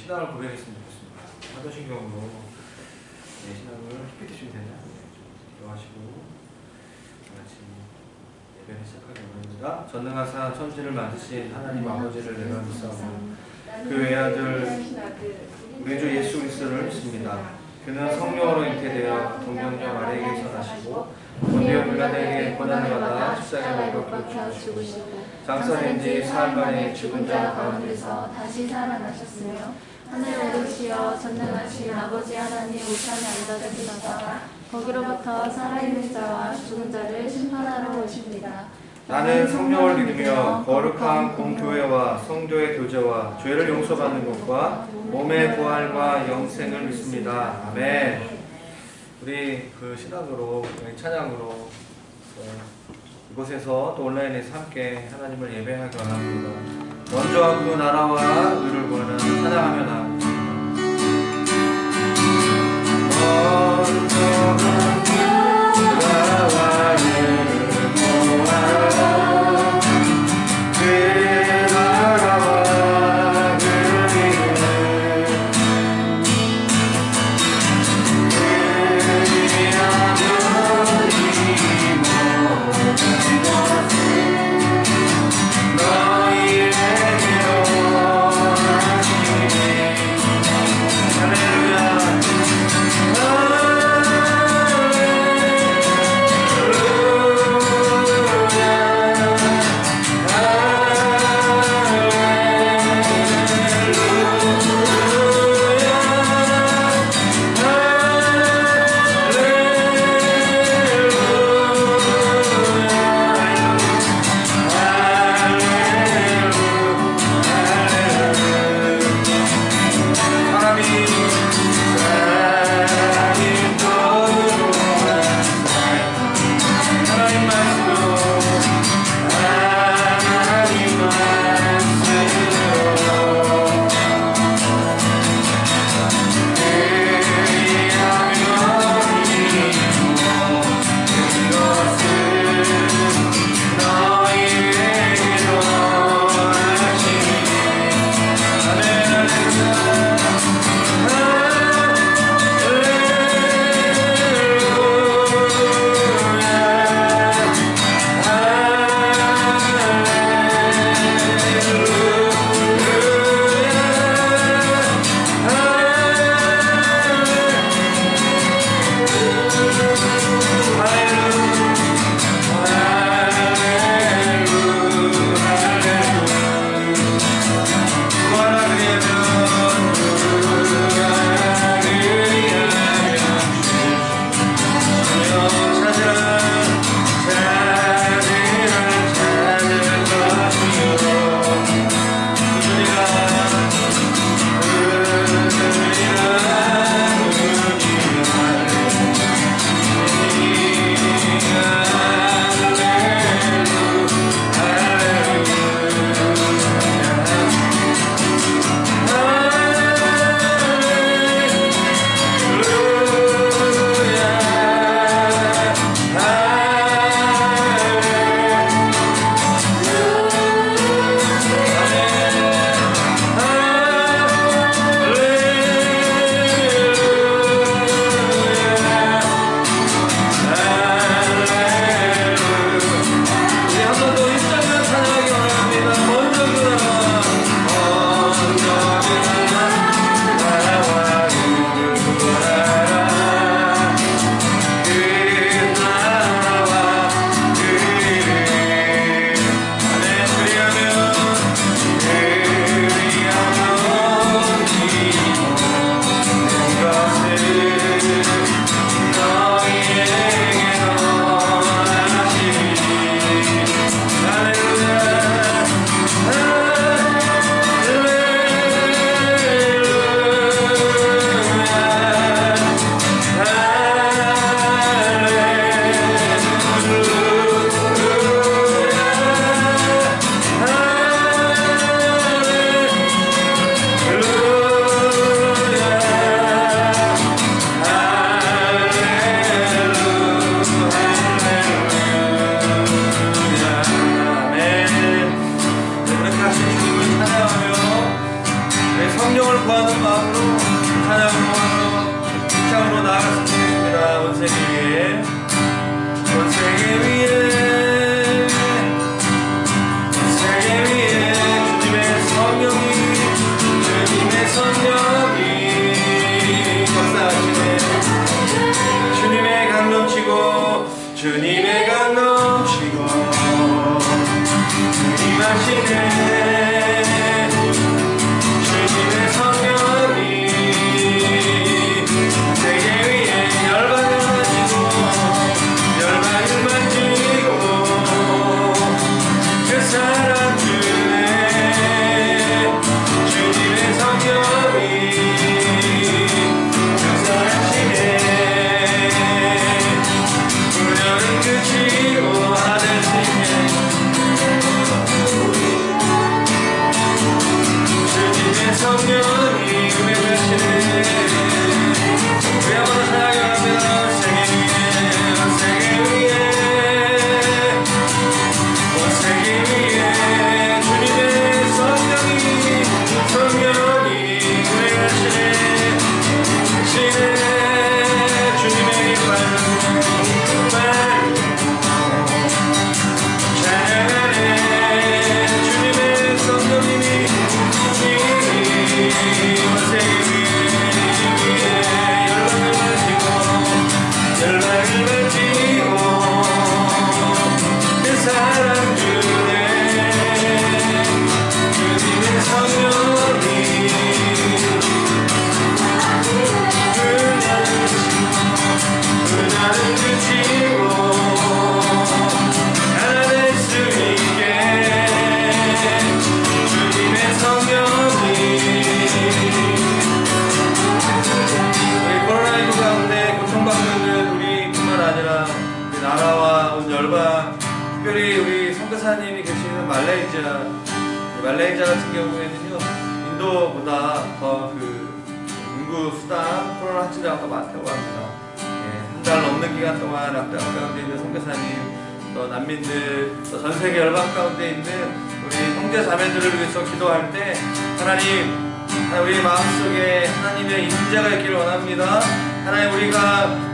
신앙을 고백했으면 좋겠습니다. 사도신경으로 신앙을 깊이 드시면 되나요? 기도하시고 같이 예배를 시작하기 원합니다. 전능하사 천지를 만드신 하나님 아버지를 내가 믿사오고 그 외아들 우리 주 예수 그리스도를 믿습니다. 그는 성령으로 잉태되어 동정녀 마리아에게서 나시고 본디오 빌라도에게 고난을 받아 십자가에 못 박혀 죽으시고 장사된 지 사흘 만에 죽은 자 가운데서 다시 살아나셨으며 하늘에 오르시어 전능하신 아버지 하나님 우편에 앉아계시다가 거기로부터 살아있는 자와 죽은 자를 심판하러 오십니다. 나는 성령을 믿으며 거룩한 공교회와 성도의 교제와 죄를 용서받는 것과 몸의 부활과 영생을 믿습니다. 아멘. 우리 그 신앙으로, 찬양으로 이곳에서 또 온라인에서 함께 하나님을 예배하기 원합니다. 먼저 그 나라와 의를 구하는 찬양하며 나아가겠습니다. 너희에게로 하시네 평화를 구하는 마음으로 찬양으로 입장으로 나아갔으면 좋겠습니다. 온 세계 위에, 온 세계 위에, 온 세계 위에 주님의 성령이, 주님의 성령이 역사하시네. 주님의 강 넘치고, 주님의 강 넘치고 주님 하시네. 주님의 성령이 세계 위에 열방을 만지고, 열방을 만지고 그 사람 중에 주님의 성령이 역사하시네. 그녀는 그치고 하늘시네. 주님의 성령이 음행하시네. 우리 한번 사랑합니다. 세계 위에, 세계 위에 주님의 성령이 음행하시네. 주님의 이빨로 찬양하네. 주님의 성령님이 열방을 만지고 그 사람 중에 주님의 성령이 그날은 그치고 하나 될 수 있게 주님의 성령이. 코로나19 가운데 고통받고 있는 우리뿐만 아니라 우리 나라와 온 열방, 특별히 우리 선교사님이 계시는 말레이시아 같은 경우에는요, 인도보다 더 인구 수당 코로나 확진자가 더 많다고 합니다. 한 달 넘는 기간 동안 락다운 가운데 있는 선교사님, 또 난민들, 또 전 세계 열방 가운데 있는 우리 형제 자매들을 위해서 기도할 때 하나님, 우리 마음속에 하나님의 임재가 있기를 원합니다. 하나님,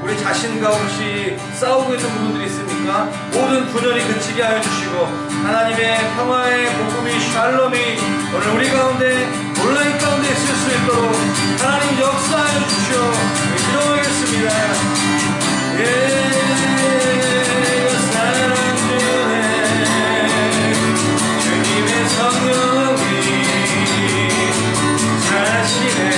우리 자신과 혹시 싸우고 있는 부분들이 있습니까? 모든 분열이 그치게 하여 주시고, 하나님의 평화의 복음이 샬롬이 오늘 우리 가운데 온라인 가운데 있을 수 있도록 하나님 역사하여 주시오. 기도하겠습니다. 사랑 중에 주님의 성령이 사시네.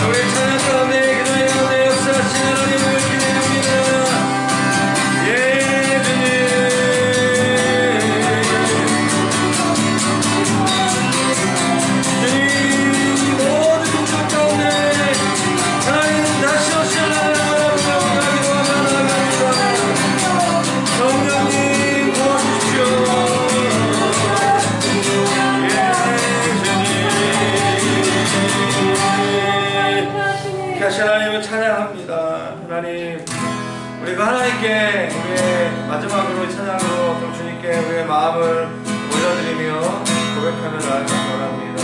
우리 찬양 가운데 기도의 가운데 역사하시는 하나님을 기대합니다. 하나님을 찬양합니다. 하나님, 우리가 하나님께 우리의 마지막으로 찬양으로 좀 주님께 우리의 마음을 올려드리며 고백하며 나아가기 원합니다.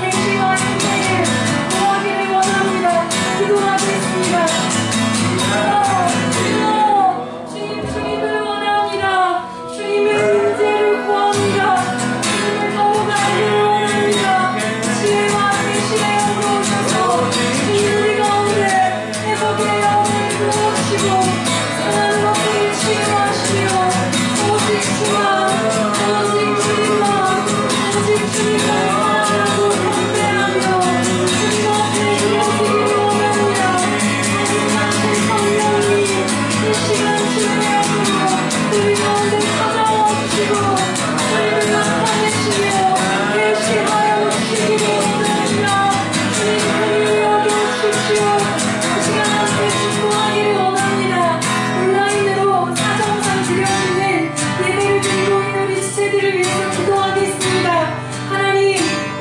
계시와 인생을 구하기를 원합니다. 기도하겠습니다. 주님을 원합니다. 주님의 은혜를 구합니다. 주님을 더욱 알기를 원합니다. 지혜와 계시의 영으로 오셔서 주님 우리 가운데 회복의 영을 부어주시고 사랑하는 것들을 치유하시며 오직 주만 오직 주님만 오직 주님만 사랑하고 경배하며 주님 앞에 드려지기를 원합니다. 하나님 성령이 이 시간 주님의 영으로 우리 가운데 찾아와 주시고 우리를 나타내시며 계시하여 주시기를 원합니다. 주님 우리를 여겨주십시오. 이 시간 함께 축복하기를 원합니다. 온라인으로 사정상 드려지는 예배를 드리고 있는 우리 지체들을 위해서 기도하겠습니다. 하나님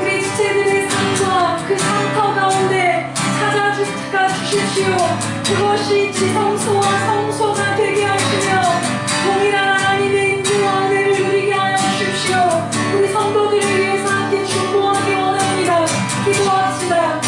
우리 지체들의 삶과 그 상터 가운데 찾아가 주십시오. 그것이 지성소와 성소가 되게 하시며 동일한 하나님의 인도와 은혜를 누리게 하여 주십시오. 우리 성도들을 위해서 함께 축복하기 원합니다. 기도합시다.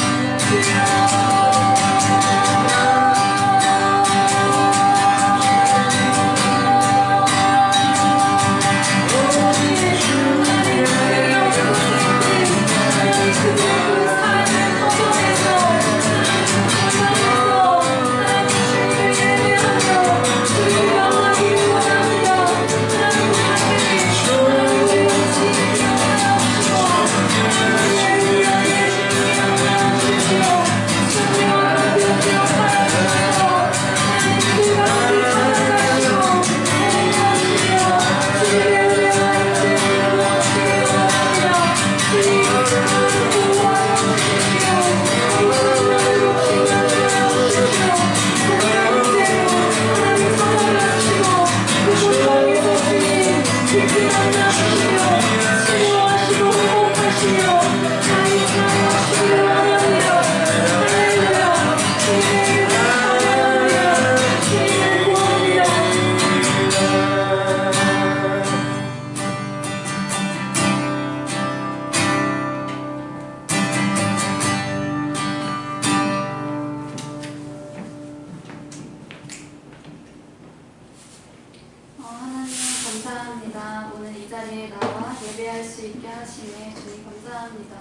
하나님 감사합니다. 오늘 이 자리에 나와 예배할 수 있게 하시네 주님 감사합니다.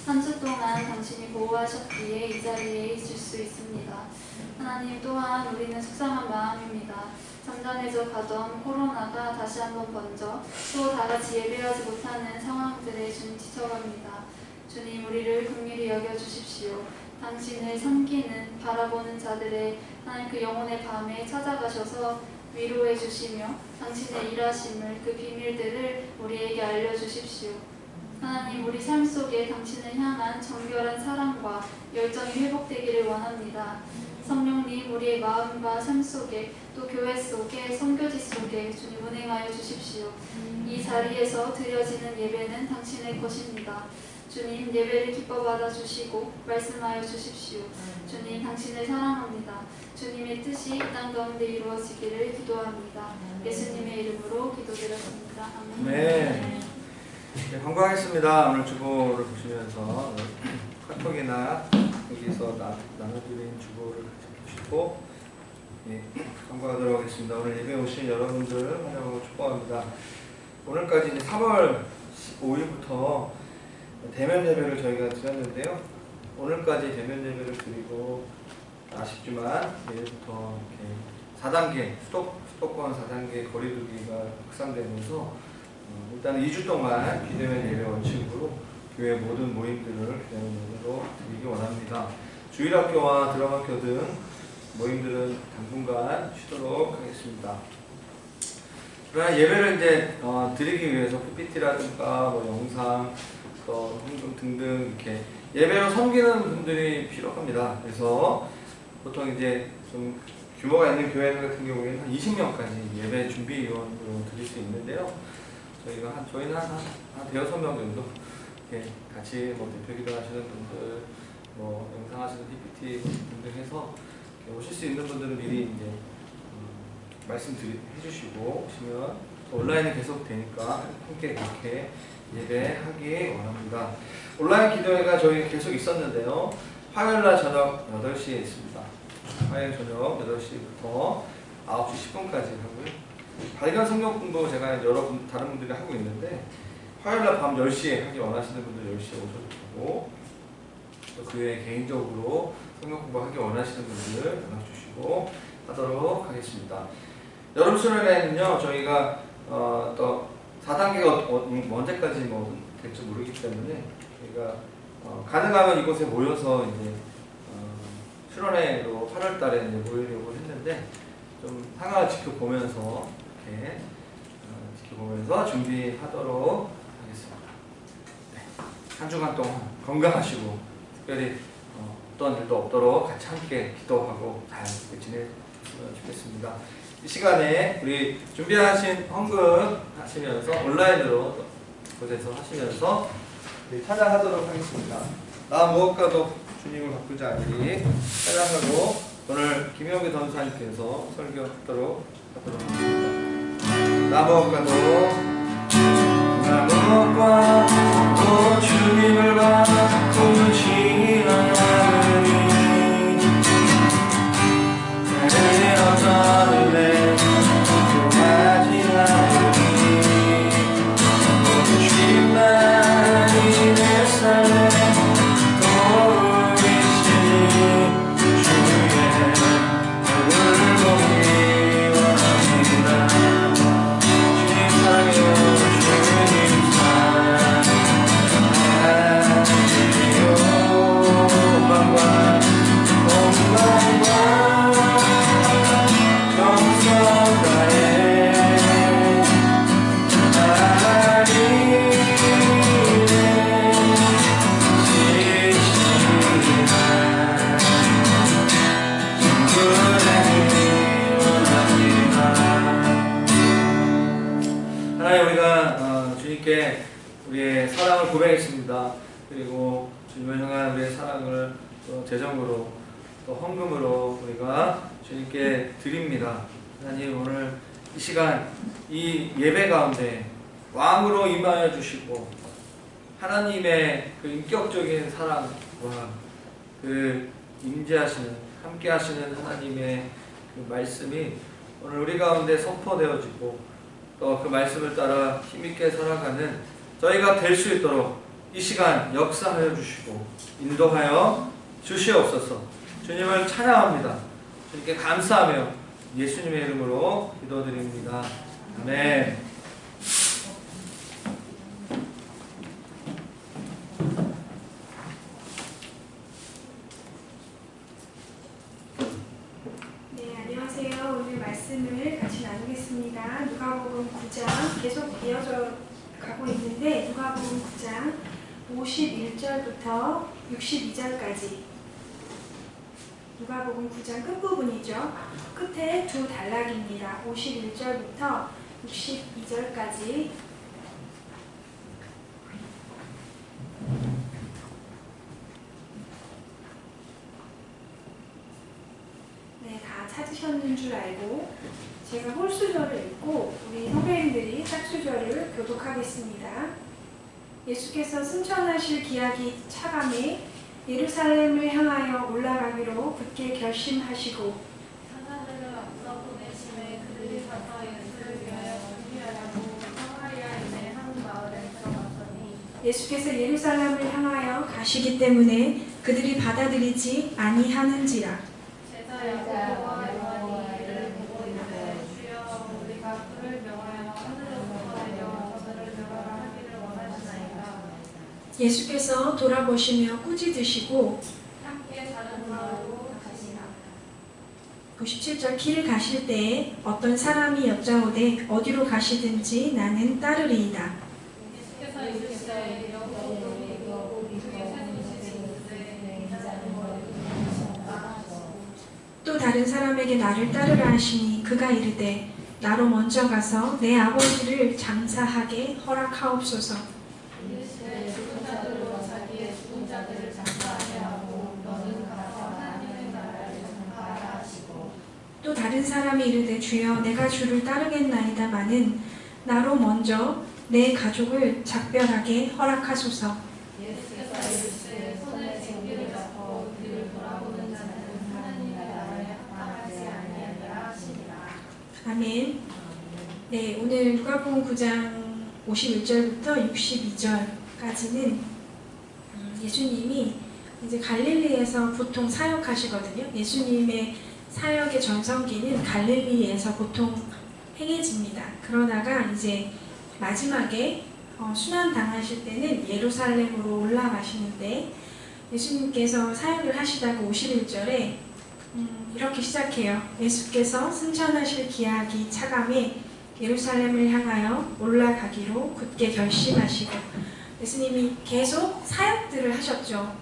한 주 동안 당신이 보호하셨기에 이 자리에 있을 수 있습니다. 하나님 또한 우리는 속상한 마음입니다. 잠잠해져 가던 코로나가 다시 한번 번져 또 다같이 예배하지 못하는 상황들에 주님 지쳐갑니다. 주님 우리를 긍휼히 여겨주십시오. 당신을 섬기는 바라보는 자들의 하나님 그 영혼의 밤에 찾아가셔서 위로해 주시며 당신의 일하심을 그 비밀들을 우리에게 알려주십시오. 하나님 우리 삶 속에 당신을 향한 정결한 사랑과 열정이 회복되기를 원합니다. 성령님 우리의 마음과 삶 속에 또 교회 속에 선교지 속에 주님 운행하여 주십시오. 이 자리에서 드려지는 예배는 당신의 것입니다. 주님 예배를 기뻐 받아주시고 말씀하여 주십시오. 주님 당신을 사랑합니다. 주님의 뜻이 이 땅 가운데 이루어지기를 기도합니다. 예수님의 이름으로 기도드렸습니다. 아멘. 네. 네, 간구하겠습니다. 오늘 주보를 보시면서 카톡이나 여기서 나눠드린 주보를 보시고 네, 간구하도록 하겠습니다. 오늘 예배 오신 여러분들 환영하고 축복합니다. 오늘까지 이제 3월 15일부터 대면 예배를 저희가 드렸는데요. 오늘까지 대면 예배를 드리고 아쉽지만 내일부터 이렇게 4단계 수도권 4단계 거리두기가 확산되면서 일단 2주 동안 비대면 예배 원칙으로 교회 모든 모임들을 비대면 예배로 드리기 원합니다. 주일학교와 드라마학교 등 모임들은 당분간 쉬도록 하겠습니다. 그러나 예배를 이제 드리기 위해서 PPT라든가 뭐 영상 또 헌금 등등 이렇게 예배로 섬기는 분들이 필요합니다. 그래서 보통 이제 좀 규모가 있는 교회 같은 경우에는 한 20명까지 예배 준비위원으로 드릴 수 있는데요. 저희는 한 대여섯 명 정도 이렇게 같이 뭐 대표기도 하시는 분들, 뭐 영상 하시는 PPT 등등 해서 오실 수 있는 분들은 미리 이제 말씀 해주시고 오시면 온라인은 계속 되니까 함께 그렇게 예배하기 원합니다. 온라인 기도회가 저희 계속 있었는데요. 화요일날 저녁 8시에 있습니다. 화요일 저녁 8시부터 9시 10분까지 하고요. 발견 성경 공부 제가 다른 분들이 하고 있는데 화요일날 밤 10시에 하기 원하시는 분들 10시에 오셔도 되고, 또 그 외에 개인적으로 성경 공부 하기 원하시는 분들 연락 주시고 하도록 하겠습니다. 여름 수련회는요, 저희가 또 4단계가 언제까지 될지 모르기 때문에 저희가 가능하면 이곳에 모여서 이제 수련회로 8월달에 모이려고 했는데 좀 상황을 지켜보면서 이렇게 지켜보면서 준비하도록 하겠습니다. 네. 한 주간 동안 건강하시고 특별히 어떤 일도 없도록 같이 함께 기도하고 잘 지냈으면 좋겠습니다. 이 시간에 우리 준비하신 헌금 하시면서 온라인으로 곳에서 하시면서 우리 찬양하도록 하겠습니다. 나 무엇과도 주님을 바꾸지 않으리 찬양하고 오늘 김영기 전사님께서 설교하도록 하겠습니다. 나 무엇과도 주님을 바꾸지 않으리 내 어떤 일에 걱정하지 않으리 모든 주님만이 내 삶에 도움이 있으니 주의 얼굴을 보기 원합니다. 주님 사랑해요. 주님 사랑해요. 영광과 정성 다해 하나님의 지시나 충분히 원합니다. 하나님, 우리가 주님께 우리의 사랑을 고백했습니다. 그리고 주님을 향한 우리의 사랑을 또 재정으로 또 헌금으로 우리가 주님께 드립니다. 하나님, 오늘 이 시간 이 예배 가운데 왕으로 임하여 주시고 하나님의 그 인격적인 사랑과 그 임재하시는 함께 하시는 하나님의 그 말씀이 오늘 우리 가운데 선포되어지고 또 그 말씀을 따라 힘있게 살아가는 저희가 될 수 있도록 이 시간 역사하여 주시고 인도하여 주시옵소서. 주님을 찬양합니다. 주님께 감사하며 예수님의 이름으로 기도드립니다. 아멘. 네, 안녕하세요. 오늘 말씀을 같이 나누겠습니다. 누가복음 9장 계속 이어져 가고 있는데 누가복음 9장 51절부터 62절까지 누가복음 9장 끝부분이죠. 끝에 두 단락입니다. 51절부터 62절까지 네, 다 찾으셨는 줄 알고 제가 홀수절을 읽고 우리 선배님들이 짝수절을 교독하겠습니다. 예수께서 승천하실 기약이 차감해 예루살렘을 향하여 올라가기로 굳게 결심하시고 사자들을 앞서 보내심에 그들이 가서 예수를 위하여 준비하려고 사마리아인의 한 마을에 들어갔더니 예수께서 예루살렘을 향하여 가시기 때문에 그들이 받아들이지 아니하는지라. 제자 야고보와 요한이 이를 보고 이르되 주여 우리가 그를 명하여 하늘로부터 내려와 저들을 멸하기를 원하시나이다. 예수께서 돌아보시며 꾸짖으시고 함께 다른 마을로 가시라. 97절 길을 가실 때에 어떤 사람이 여짜오되 어디로 가시든지 나는 따르리이다. 예수께서 이르시되 여고복음이 있고 중에 세우시지 있으되 인자는 거룩하시다. 또 다른 사람에게 나를 따르라 하시니 그가 이르되 나로 먼저 가서 내 아버지를 장사하게 허락하옵소서. 이르시되 죽은 자들로 자기의 죽은 자들을 장사하게 하고 너는 가서 하나님의 나라를 장사하라 하시고 또 다른 사람이 이르되 주여 내가 주를 따르겠나이다마는 나로 먼저 내 가족을 작별하게 허락하소서. 예수께서 이르시되 손에 징계를 잡고 뒤를 돌아보는 자는 하나님의 나라에 합당하지 아니하리라 하시니라. 아멘. 네, 오늘 누가복음 9장 51절부터 62절까지는 예수님이 이제 갈릴리에서 보통 사역하시거든요. 예수님의 사역의 전성기는 갈릴리에서 보통 행해집니다. 그러다가 이제 마지막에 순환 당하실 때는 예루살렘으로 올라가시는데 예수님께서 사역을 하시다가 51절에 이렇게 시작해요. 예수께서 승천하실 기약이 차감해 예루살렘을 향하여 올라가기로 굳게 결심하시고, 예수님이 계속 사역들을 하셨죠.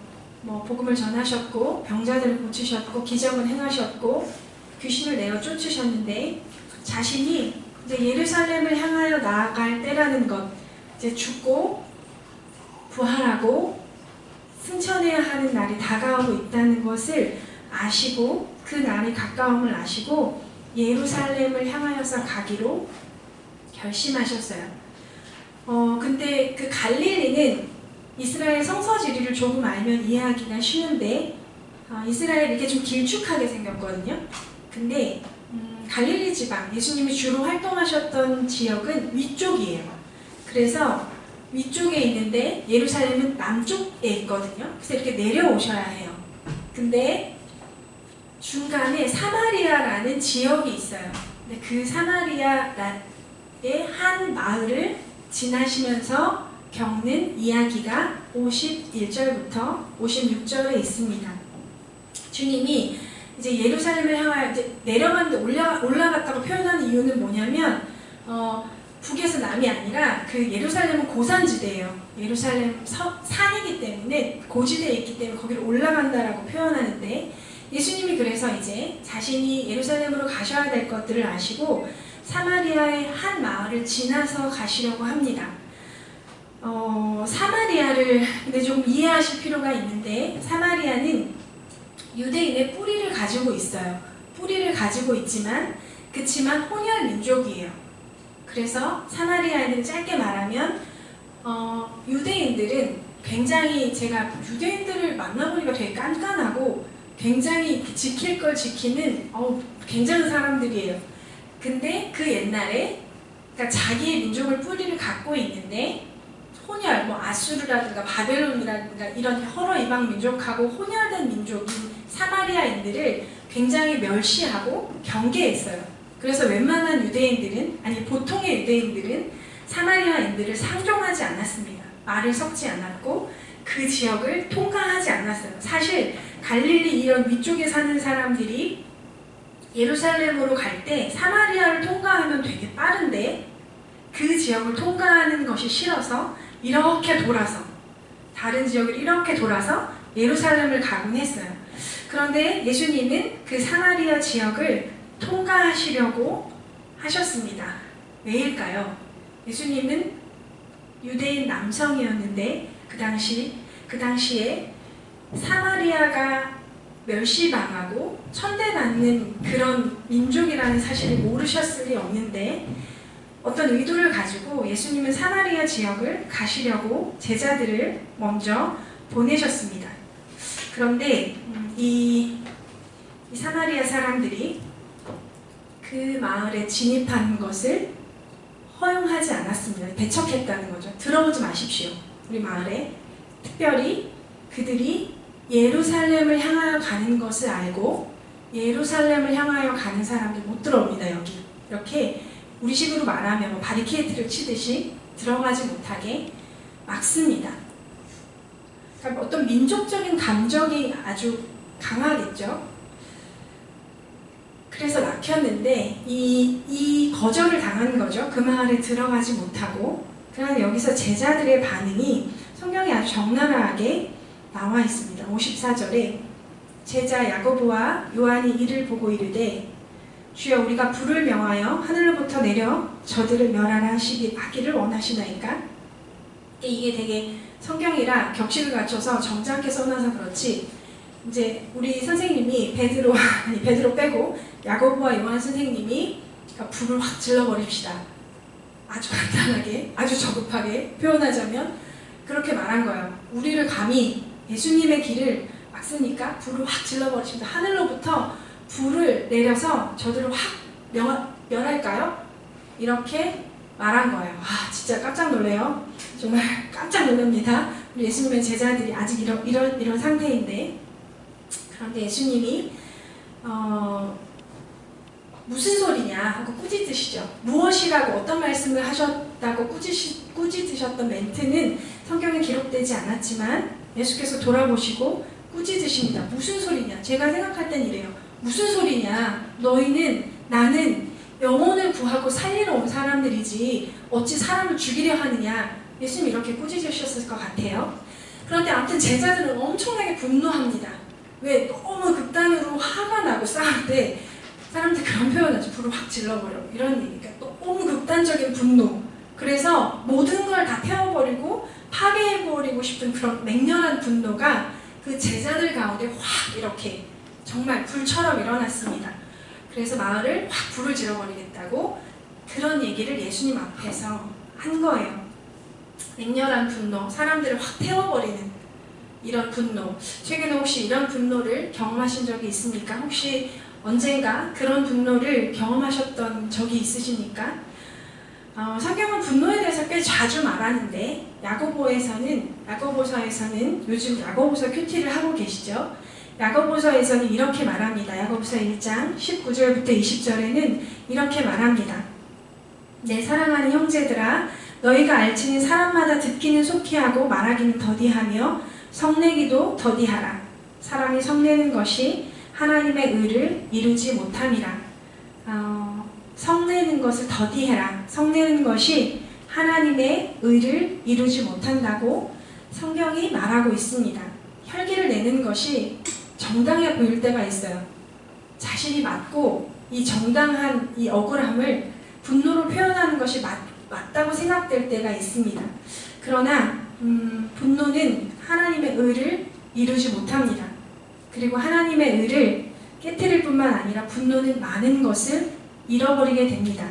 복음을 전하셨고 병자들을 고치셨고 기적을 행하셨고 귀신을 내어 쫓으셨는데 자신이 이제 예루살렘을 향하여 나아갈 때라는 것, 이제 죽고 부활하고 승천해야 하는 날이 다가오고 있다는 것을 아시고 그 날이 가까움을 아시고 예루살렘을 향하여서 가기로 결심하셨어요. 근데 그 갈릴리는 이스라엘 성서 지리를 조금 알면 이해하기가 쉬운데 이스라엘이 이렇게 좀 길쭉하게 생겼거든요. 근데 갈릴리 지방, 예수님이 주로 활동하셨던 지역은 위쪽이에요. 그래서 위쪽에 있는데 예루살렘은 남쪽에 있거든요. 그래서 이렇게 내려오셔야 해요. 근데 중간에 사마리아라는 지역이 있어요. 근데 그 사마리아의 한 마을을 지나시면서 겪는 이야기가 51절부터 56절에 있습니다. 주님이 이제 예루살렘을 향하여 이제 내려갔는데 올라갔다고 표현하는 이유는 뭐냐면 북에서 남이 아니라 그 예루살렘은 고산지대예요. 예루살렘 산이기 때문에 고지대에 있기 때문에 거기로 올라간다라고 표현하는데 예수님이 그래서 이제 자신이 예루살렘으로 가셔야 될 것들을 아시고 사마리아의 한 마을을 지나서 가시려고 합니다. 사마리아를 근데 좀 이해하실 필요가 있는데 사마리아는 유대인의 뿌리를 가지고 있어요. 뿌리를 가지고 있지만 그치만 혼혈 민족이에요. 그래서 사마리아에는 짧게 말하면 유대인들은 굉장히 제가 유대인들을 만나보니까 되게 깐깐하고 굉장히 지킬 걸 지키는 굉장한 사람들이에요. 근데 그 옛날에 그러니까 자기의 민족을 뿌리를 갖고 있는데 혼혈, 아수르라든가 바벨론이라든가 이런 여러 이방 민족하고 혼혈된 민족인 사마리아인들을 굉장히 멸시하고 경계했어요. 그래서 웬만한 유대인들은, 아니 보통의 유대인들은 사마리아인들을 상종하지 않았습니다. 말을 섞지 않았고 그 지역을 통과하지 않았어요. 사실 갈릴리 이런 위쪽에 사는 사람들이 예루살렘으로 갈 때 사마리아를 통과하면 되게 빠른데 그 지역을 통과하는 것이 싫어서 이렇게 돌아서 다른 지역을 이렇게 돌아서 예루살렘을 가곤 했어요. 그런데 예수님은 그 사마리아 지역을 통과하시려고 하셨습니다. 왜일까요? 예수님은 유대인 남성이었는데 그 당시에 사마리아가 멸시당하고 천대받는 그런 민족이라는 사실을 모르셨을 리 없는데 어떤 의도를 가지고 예수님은 사마리아 지역을 가시려고 제자들을 먼저 보내셨습니다. 그런데 이 사마리아 사람들이 그 마을에 진입하는 것을 허용하지 않았습니다. 배척했다는 거죠. 들어오지 마십시오. 우리 마을에. 특별히 그들이 예루살렘을 향하여 가는 것을 알고 예루살렘을 향하여 가는 사람들 못 들어옵니다. 여기 이렇게 우리식으로 말하면 바리케이트를 치듯이 들어가지 못하게 막습니다. 그러니까 어떤 민족적인 감정이 아주 강하겠죠. 그래서 막혔는데 이 거절을 당한 거죠. 그 마을에 들어가지 못하고. 그러나 여기서 제자들의 반응이 성경에 아주 적나라하게 나와 있습니다. 54절에 제자 야고보와 요한이 이를 보고 이르되 주여 우리가 불을 명하여 하늘로부터 내려 저들을 멸하라 하기를 원하시나이까? 이게 되게 성경이라 격식을 갖춰서 정작게 써놔서 그렇지 이제 우리 선생님이 베드로 빼고 야고보와 요한 선생님이 불을 확 질러버립시다. 아주 간단하게, 아주 저급하게 표현하자면 그렇게 말한 거예요. 우리를 감히 예수님의 길을 막으니까 불을 확 질러버리십니다. 하늘로부터 불을 내려서 저들을 확 멸할까요? 이렇게 말한 거예요. 아, 진짜 깜짝 놀래요. 정말 깜짝 놀랍니다. 우리 예수님의 제자들이 아직 이런 상태인데, 그런데 예수님이 무슨 소리냐 하고 꾸짖으시죠. 무엇이라고 어떤 말씀을 하셨다고 꾸짖으셨던 멘트는 성경에 기록되지 않았지만 예수께서 돌아보시고 꾸짖으십니다. 무슨 소리냐? 제가 생각할 땐 이래요. 무슨 소리냐? 나는 영혼을 구하고 살리러 온 사람들이지 어찌 사람을 죽이려 하느냐? 예수님이 이렇게 꾸짖으셨을 것 같아요. 그런데 아무튼 제자들은 엄청나게 분노합니다. 왜? 너무 극단으로 화가 나고 싸울 때 사람들 그런 표현하죠. 불을 확 질러버려. 이런 얘기가 너무 극단적인 분노. 그래서 모든 걸 다 태워버리고 파괴해버리고 싶은 그런 맹렬한 분노가 그 제자들 가운데 확 이렇게 정말 불처럼 일어났습니다. 그래서 마을을 확 불을 질러버리겠다고 그런 얘기를 예수님 앞에서 한 거예요. 맹렬한 분노, 사람들을 확 태워버리는 이런 분노. 최근에 혹시 이런 분노를 경험하신 적이 있습니까? 혹시 언젠가 그런 분노를 경험하셨던 적이 있으십니까? 성경은 분노에 대해서 꽤 자주 말하는데 야고보서에서는 요즘 야고보서 큐티를 하고 계시죠? 야고보서에서는 이렇게 말합니다. 야고보서 1장 19절부터 20절에는 이렇게 말합니다. 내 사랑하는 형제들아, 너희가 알지니 사람마다 듣기는 속히 하고 말하기는 더디하며 성내기도 더디하라. 사람이 성내는 것이 하나님의 의를 이루지 못함이라. 성내는 것을 더디해라. 성내는 것이 하나님의 의를 이루지 못한다고 성경이 말하고 있습니다. 혈기를 내는 것이 정당해 보일 때가 있어요. 자신이 맞고 이 정당한 이 억울함을 분노로 표현하는 것이 맞다고 생각될 때가 있습니다. 그러나 분노는 하나님의 의를 이루지 못합니다. 그리고 하나님의 의를 깨트릴 뿐만 아니라 분노는 많은 것을 잃어버리게 됩니다.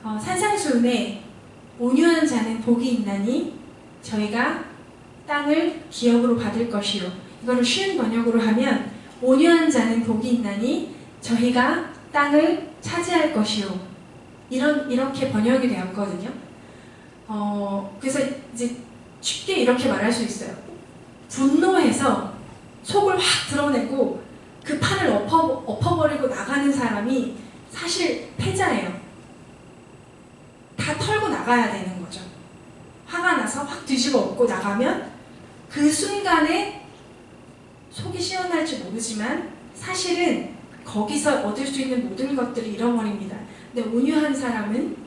산상수훈에 온유한 자는 복이 있나니 저희가 땅을 기업으로 받을 것이요. 이거를 쉬운 번역으로 하면 온유한 자는 복이 있나니 저희가 땅을 차지할 것이요. 이렇게 번역이 되었거든요. 그래서 이제 쉽게 이렇게 말할 수 있어요. 분노해서 속을 확 드러내고 그 판을 엎어버리고 나가는 사람이 사실 패자예요. 다 털고 나가야 되는 거죠. 화가 나서 확 뒤집어 엎고 나가면 그 순간에 속이 시원할지 모르지만 사실은 거기서 얻을 수 있는 모든 것들을 잃어버립니다. 근데 온유한 사람은,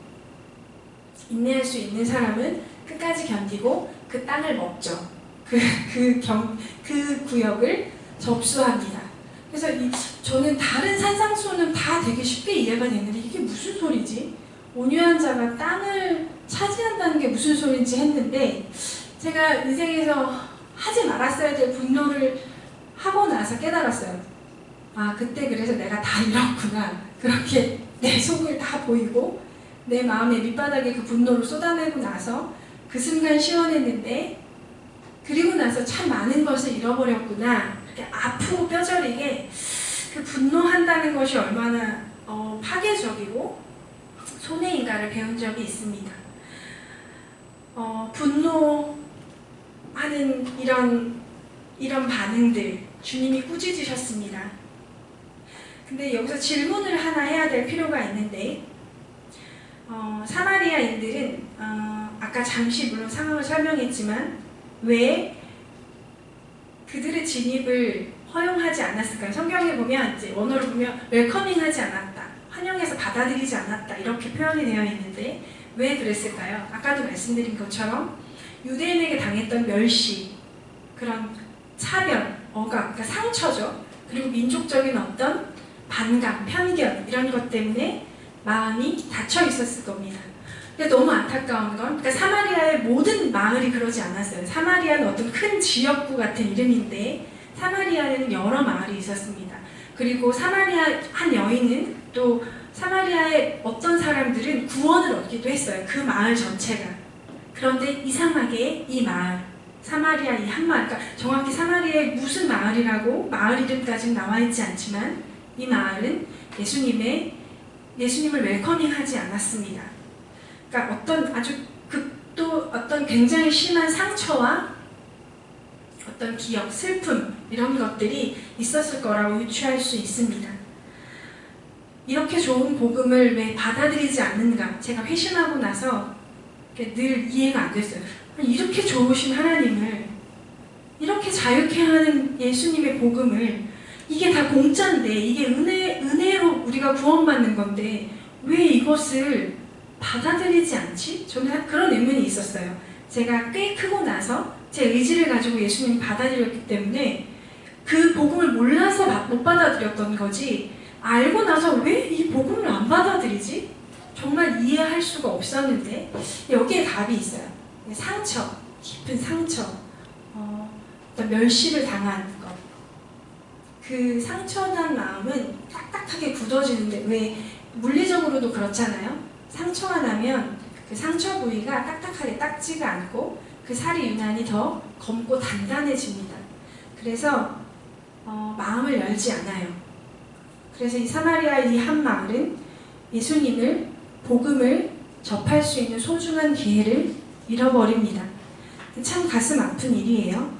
인내할 수 있는 사람은 끝까지 견디고 그 땅을 먹죠. 그 구역을 접수합니다. 그래서 저는 다른 산상수훈은 다 되게 쉽게 이해가 되는데 이게 무슨 소리지? 온유한 자가 땅을 차지한다는 게 무슨 소리인지 했는데 제가 인생에서 하지 말았어야 될 분노를 하고 나서 깨달았어요. 아, 그때 그래서 내가 다 잃었구나. 그렇게 내 속을 다 보이고 내 마음의 밑바닥에 그 분노를 쏟아내고 나서 그 순간 시원했는데 그리고 나서 참 많은 것을 잃어버렸구나. 이렇게 아프고 뼈저리게 그 분노한다는 것이 얼마나 파괴적이고 손해인가를 배운 적이 있습니다. 분노하는 이런 반응들 주님이 꾸짖으셨습니다. 근데 여기서 질문을 하나 해야 될 필요가 있는데 사마리아인들은 아까 잠시 물론 상황을 설명했지만 왜 그들의 진입을 허용하지 않았을까요? 성경에 보면 이제 원어로 보면 웰커밍하지 않았다, 환영해서 받아들이지 않았다 이렇게 표현이 되어 있는데 왜 그랬을까요? 아까도 말씀드린 것처럼 유대인에게 당했던 멸시, 그런 차별, 억압, 그러니까 상처죠. 그리고 민족적인 어떤 반감, 편견 이런 것 때문에 마음이 닫혀 있었을 겁니다. 근데 너무 안타까운 건 그러니까 사마리아의 모든 마을이 그러지 않았어요. 사마리아는 어떤 큰 지역구 같은 이름인데 사마리아에는 여러 마을이 있었습니다. 그리고 사마리아 한 여인은 또 사마리아의 어떤 사람들은 구원을 얻기도 했어요. 그 마을 전체가. 그런데 이상하게 이 마을, 사마리아 이 한 마을, 그러니까 정확히 사마리아의 무슨 마을이라고 마을 이름까지는 나와 있지 않지만 이 마을은 예수님을 웰커밍하지 않았습니다. 그러니까 어떤 굉장히 심한 상처와 어떤 기억, 슬픔 이런 것들이 있었을 거라고 유추할 수 있습니다. 이렇게 좋은 복음을 왜 받아들이지 않는가? 제가 회심하고 나서 늘 이해가 안 됐어요. 이렇게 좋으신 하나님을, 이렇게 자유케 하는 예수님의 복음을, 이게 다 공짜인데, 이게 은혜로 우리가 구원받는 건데 왜 이것을 받아들이지 않지? 저는 그런 의문이 있었어요. 제가 꽤 크고 나서 제 의지를 가지고 예수님을 받아들였기 때문에 그 복음을 몰라서 못 받아들였던 거지, 알고 나서 왜 이 복음을 안 받아들이지? 정말 이해할 수가 없었는데 여기에 답이 있어요. 상처, 깊은 상처, 어떤 멸시를 당한 것. 그 상처난 마음은 딱딱하게 굳어지는데, 왜 물리적으로도 그렇잖아요. 상처가 나면 그 상처 부위가 딱딱하게 딱지가 않고 그 살이 유난히 더 검고 단단해집니다. 그래서 마음을 열지 않아요. 그래서 이 사마리아 이 한 마을은 예수님을, 복음을 접할 수 있는 소중한 기회를 잃어버립니다. 참 가슴 아픈 일이에요.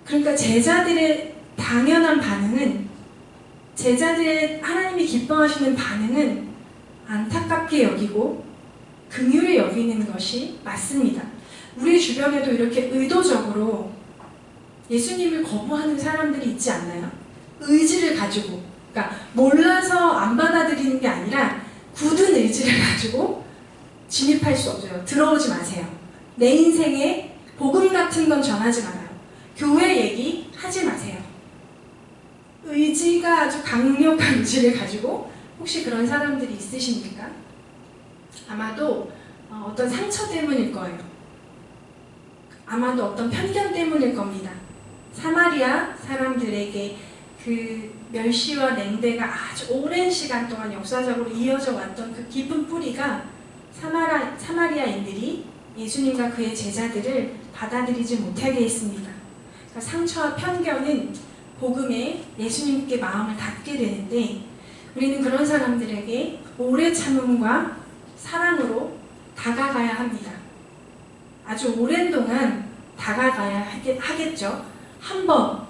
그러니까 제자들의 당연한 반응은, 제자들의 하나님이 기뻐하시는 반응은 안타깝게 여기고 긍휼히 여기는 것이 맞습니다. 우리 주변에도 이렇게 의도적으로 예수님을 거부하는 사람들이 있지 않나요? 의지를 가지고, 그러니까 몰라서 안 받아들이는 게 아니라 굳은 의지를 가지고 진입할 수 없어요. 들어오지 마세요. 내 인생에 복음 같은 건 전하지 말아요. 교회 얘기 하지 마세요. 의지가 아주 강력한 의지를 가지고, 혹시 그런 사람들이 있으십니까? 아마도 어떤 상처 때문일 거예요. 아마도 어떤 편견 때문일 겁니다. 사마리아 사람들에게 그 멸시와 냉대가 아주 오랜 시간 동안 역사적으로 이어져 왔던 그 깊은 뿌리가 사마리아인들이 예수님과 그의 제자들을 받아들이지 못하게 했습니다. 그러니까 상처와 편견은 복음에 예수님께 마음을 닫게 되는데, 우리는 그런 사람들에게 오래 참음과 사랑으로 다가가야 합니다. 아주 오랜 동안 다가가야 하겠죠. 한 번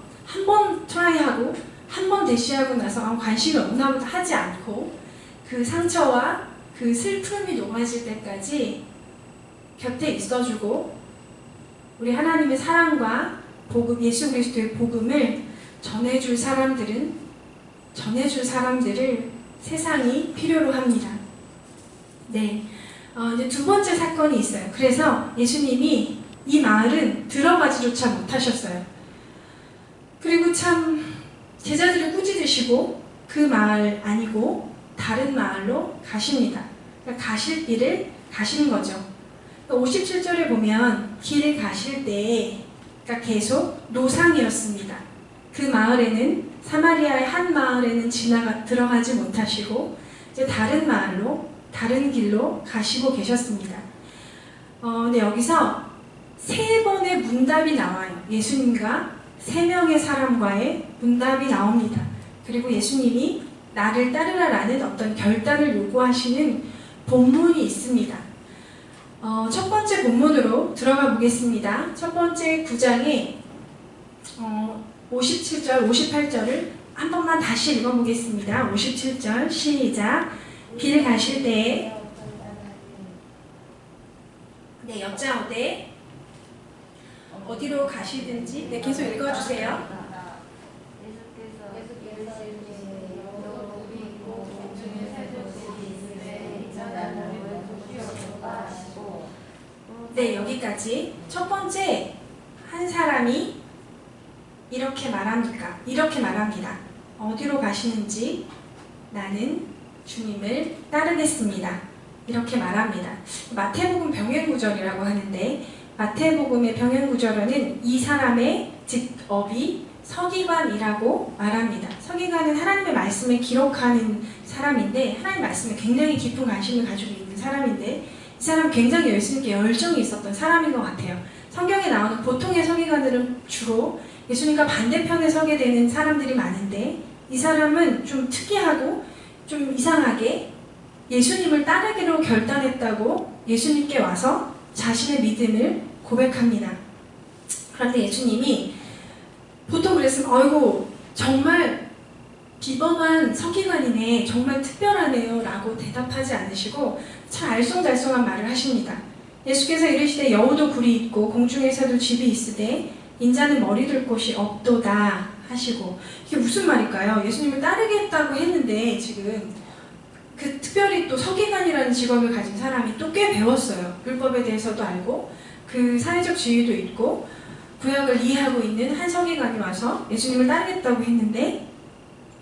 트라이하고 한 번 대시하고 나서 관심이 없나 보다 하지 않고 그 상처와 그 슬픔이 녹아질 때까지 곁에 있어주고, 우리 하나님의 사랑과 복음, 예수 그리스도의 복음을 전해줄 사람들을 세상이 필요로 합니다. 네, 이제 두 번째 사건이 있어요. 그래서 예수님이 이 마을은 들어가지조차 못하셨어요. 그리고 참 제자들을 꾸짖으시고 그 마을 아니고 다른 마을로 가십니다. 그러니까 가실 길을 가신 거죠. 57절에 보면 길을 가실 때, 그러니까 계속 노상이었습니다. 그 마을에는, 사마리아의 한 마을에는 들어가지 못하시고 이제 다른 마을로, 다른 길로 가시고 계셨습니다. 근데 여기서 3번의 문답이 나와요. 예수님과 3명의 사람과의 문답이 나옵니다. 그리고 예수님이 나를 따르라라는 어떤 결단을 요구하시는 본문이 있습니다. 첫 번째 본문으로 들어가 보겠습니다. 첫 번째 9장에 57절, 58절을 한 번만 다시 읽어보겠습니다. 57절 시작. 길 가실 때에 여짜오되 어디로 가시든지, 계속 읽어주세요. 네, 여기까지. 첫 번째, 한 사람이 이렇게 말합니다. 어디로 가시는지 나는 주님을 따르겠습니다. 이렇게 말합니다. 마태복음 병행구절이라고 하는데, 마태복음의 병행구절은 이 사람의 직업이 서기관이라고 말합니다. 서기관은 하나님의 말씀을 기록하는 사람인데 하나님의 말씀에 굉장히 깊은 관심을 가지고 있는 사람인데 이 사람은 굉장히 예수님께 열정이 있었던 사람인 것 같아요. 성경에 나오는 보통의 서기관들은 주로 예수님과 반대편에 서게 되는 사람들이 많은데 이 사람은 좀 특이하고 좀 이상하게 예수님을 따르기로 결단했다고 예수님께 와서 자신의 믿음을 고백합니다. 그런데 예수님이 보통 그랬으면 어이구 정말 비범한 서기관이네, 정말 특별하네요 라고 대답하지 않으시고 참 알쏭달쏭한 말을 하십니다. 예수께서 이르시되 여우도 굴이 있고 공중에서도 집이 있으되 인자는 머리 둘 곳이 없도다 하시고 이게 무슨 말일까요? 예수님을 따르겠다고 했는데 지금 그 특별히 또 서기관이라는 직업을 가진 사람이 또 꽤 배웠어요. 율법에 대해서도 알고 그 사회적 지위도 있고 구약을 이해하고 있는 한 서기관이 와서 예수님을 따르겠다고 했는데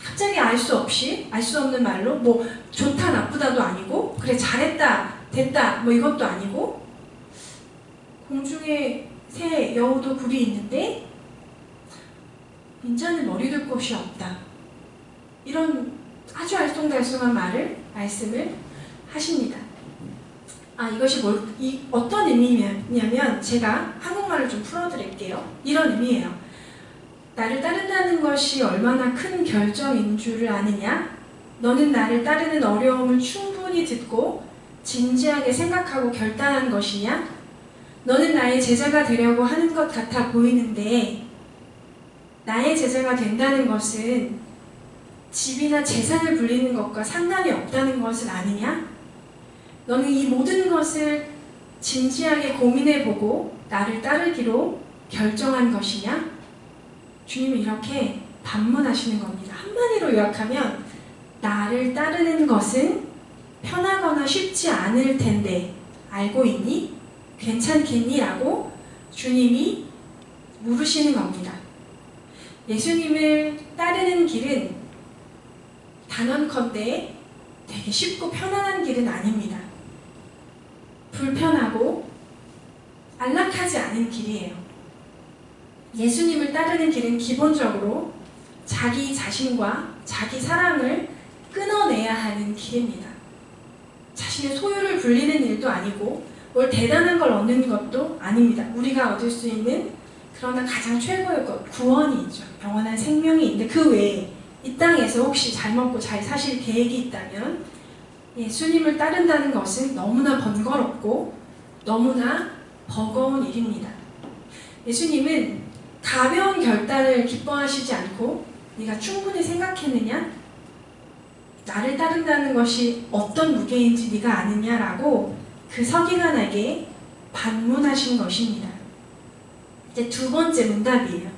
갑자기 알 수 없는 말로 뭐 좋다 나쁘다도 아니고 그래 잘했다 됐다 뭐 이것도 아니고 공중에 새 여우도 굴이 있는데 인자는 머리 둘 곳이 없다. 이런 아주 알쏭달쏭한 말씀을 하십니다. 이것이 어떤 의미냐면 제가 한국말로 좀 풀어드릴게요. 이런 의미예요. 나를 따른다는 것이 얼마나 큰 결정인 줄을 아느냐? 너는 나를 따르는 어려움을 충분히 듣고 진지하게 생각하고 결단한 것이냐? 너는 나의 제자가 되려고 하는 것 같아 보이는데 나의 제자가 된다는 것은 집이나 재산을 불리는 것과 상관이 없다는 것을 아느냐? 너는 이 모든 것을 진지하게 고민해보고 나를 따르기로 결정한 것이냐? 주님은 이렇게 반문하시는 겁니다. 한마디로 요약하면 나를 따르는 것은 편하거나 쉽지 않을 텐데 알고 있니? 괜찮겠니? 라고 주님이 물으시는 겁니다. 예수님을 따르는 길은 단언컨대 되게 쉽고 편안한 길은 아닙니다. 불편하고 안락하지 않은 길이에요. 예수님을 따르는 길은 기본적으로 자기 자신과 자기 사랑을 끊어내야 하는 길입니다. 자신의 소유를 불리는 일도 아니고 뭘 대단한 걸 얻는 것도 아닙니다. 우리가 얻을 수 있는 그러나 가장 최고의 것, 구원이 있죠. 영원한 생명이 있는데 그 외에 이 땅에서 혹시 잘 먹고 잘 사실 계획이 있다면 예수님을 따른다는 것은 너무나 번거롭고 너무나 버거운 일입니다. 예수님은 가벼운 결단을 기뻐하시지 않고 네가 충분히 생각했느냐? 나를 따른다는 것이 어떤 무게인지 네가 아느냐라고 그 서기관에게 반문하신 것입니다. 이제 두 번째 문답이에요.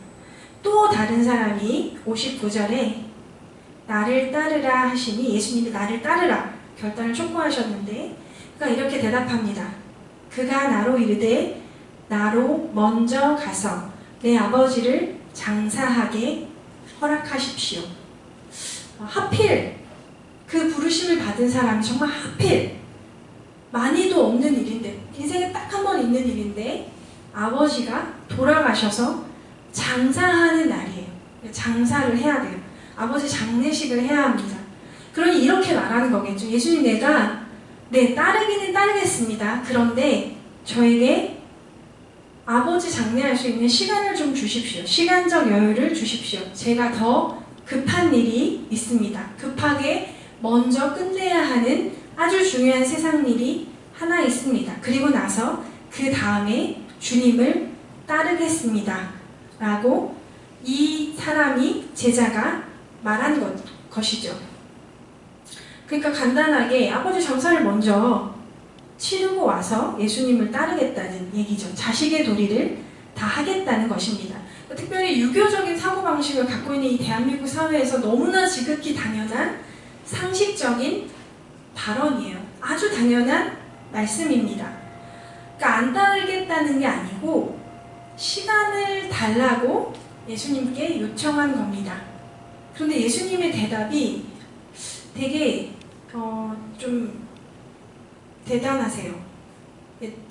또 다른 사람이 59절에 나를 따르라 하시니 예수님이 나를 따르라 결단을 촉구하셨는데 그가 이렇게 대답합니다. 그가 나로 이르되 나로 먼저 가서 내 아버지를 장사하게 허락하십시오. 하필 그 부르심을 받은 사람이 정말 하필 많이도 없는 일인데 인생에 딱 한 번 있는 일인데 아버지가 돌아가셔서 장사하는 날이에요. 장사를 해야 돼요. 아버지 장례식을 해야 합니다. 그러니 이렇게 말하는 거겠죠. 예수님 내가 따르기는 따르겠습니다. 그런데 저에게 아버지 장례할 수 있는 시간을 좀 주십시오. 시간적 여유를 주십시오. 제가 더 급한 일이 있습니다. 급하게 먼저 끝내야 하는 아주 중요한 세상 일이 하나 있습니다. 그리고 나서 그 다음에 주님을 따르겠습니다. 라고 이 사람이 제자가 말한 것이죠. 그러니까 간단하게 아버지 장사를 먼저 치르고 와서 예수님을 따르겠다는 얘기죠. 자식의 도리를 다 하겠다는 것입니다. 특별히 유교적인 사고방식을 갖고 있는 이 대한민국 사회에서 너무나 지극히 당연한 상식적인 발언이에요. 아주 당연한 말씀입니다. 그러니까 안 따르겠다는 게 아니고 시간을 달라고 예수님께 요청한 겁니다. 그런데 예수님의 대답이 되게 좀 대단하세요.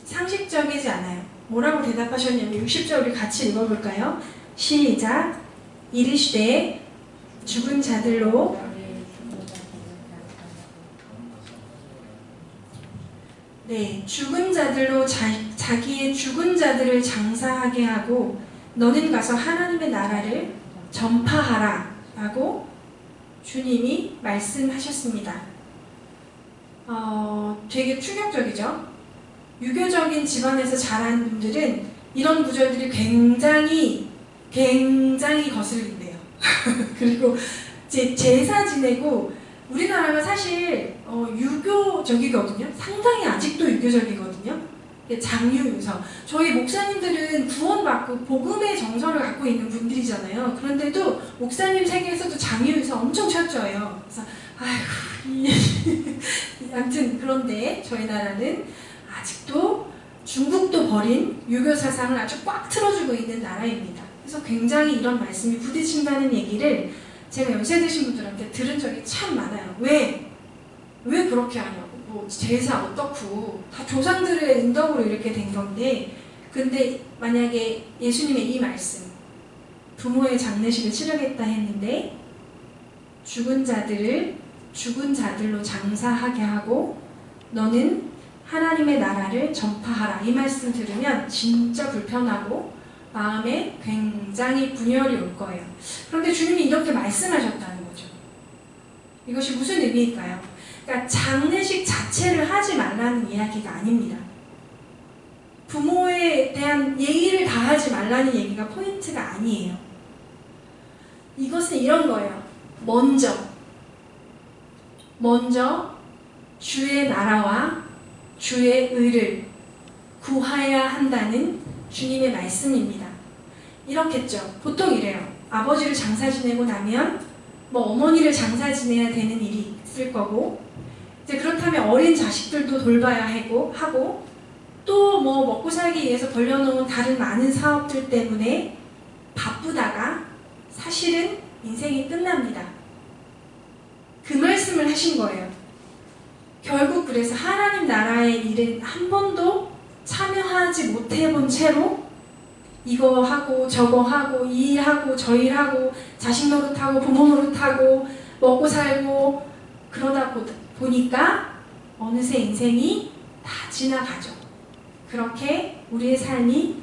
상식적이지 않아요. 뭐라고 대답하셨냐면 60절 우리 같이 읽어볼까요? 시작. 이르시되 죽은 자들로 네, 죽은 자들로 자기의 죽은 자들을 장사하게 하고 너는 가서 하나님의 나라를 전파하라 라고 주님이 말씀하셨습니다. 되게 충격적이죠? 유교적인 집안에서 자란 분들은 이런 구절들이 굉장히 거슬린대요. 그리고 제사 지내고 우리나라가 사실 유교적이거든요. 상당히 아직도 유교적이거든요. 장유유서. 저희 목사님들은 구원받고 복음의 정서를 갖고 있는 분들이잖아요. 그런데도 목사님 세계에서도 장유유서 엄청 철저해요. 그래서 아무튼 그런데 저희 나라는 아직도 중국도 버린 유교 사상을 아주 꽉 틀어주고 있는 나라입니다. 그래서 굉장히 이런 말씀이 부딪힌다는 얘기를 제가 연세 드신 분들한테 들은 적이 참 많아요. 왜 그렇게 하냐고. 뭐 제사 어떻고 다 조상들의 인덕으로 이렇게 된 건데, 근데 만약에 예수님의 이 말씀, 부모의 장례식을 치르겠다 했는데 죽은 자들로 장사하게 하고 너는 하나님의 나라를 전파하라, 이 말씀 들으면 진짜 불편하고 마음에 굉장히 분열이 올 거예요. 그런데 주님이 이렇게 말씀하셨다는 거죠. 이것이 무슨 의미일까요? 그러니까 장례식 자체를 하지 말라는 이야기가 아닙니다. 부모에 대한 예의를 다하지 말라는 얘기가 포인트가 아니에요. 이것은 이런 거예요. 먼저 주의 나라와 주의 의를 구하여야 한다는 주님의 말씀입니다. 이렇겠죠. 보통 이래요. 아버지를 장사 지내고 나면 뭐 어머니를 장사 지내야 되는 일이 있을 거고, 이제 그렇다면 어린 자식들도 돌봐야 하고 또 뭐 먹고 살기 위해서 벌려놓은 다른 많은 사업들 때문에 바쁘다가 사실은 인생이 끝납니다. 그 말씀을 하신 거예요. 결국 그래서 하나님 나라의 일은 한 번도 참여하지 못해본 채로 이거 하고 저거 하고 이 일하고 저 일하고 자식 노릇하고 부모 노릇하고 먹고 살고 그러다 보니까 어느새 인생이 다 지나가죠. 그렇게 우리의 삶이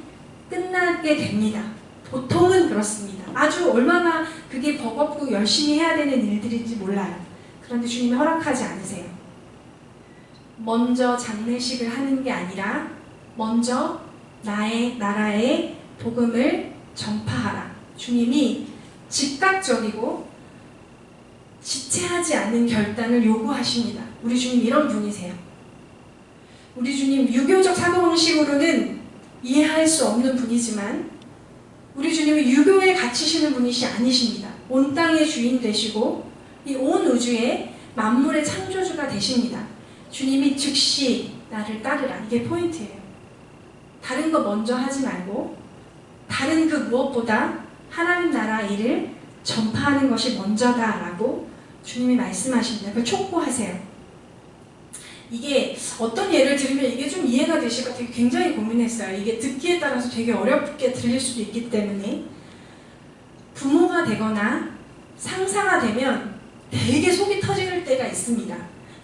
끝나게 됩니다. 보통은 그렇습니다. 아주 얼마나 그게 버겁고 열심히 해야 되는 일들인지 몰라요. 그런데 주님이 허락하지 않으세요. 먼저 장례식을 하는 게 아니라 먼저 나의 나라의 복음을 전파하라. 주님이 즉각적이고 지체하지 않는 결단을 요구하십니다. 우리 주님 이런 분이세요. 우리 주님 유교적 사고방식으로는 이해할 수 없는 분이지만 우리 주님은 유교에 갇히시는 분이시 아니십니다. 온 땅의 주인 되시고 이 온 우주의 만물의 창조주가 되십니다. 주님이 즉시 나를 따르라. 이게 포인트예요. 다른 거 먼저 하지 말고 다른 그 무엇보다 하나님 나라 일을 전파하는 것이 먼저다라고 주님이 말씀하십니다. 그걸 촉구하세요. 이게 어떤 예를 들으면 이게 좀 이해가 되실까 되게 굉장히 고민했어요. 이게 듣기에 따라서 되게 어렵게 들릴 수도 있기 때문에 부모가 되거나 상사가 되면 되게 속이 터질 때가 있습니다.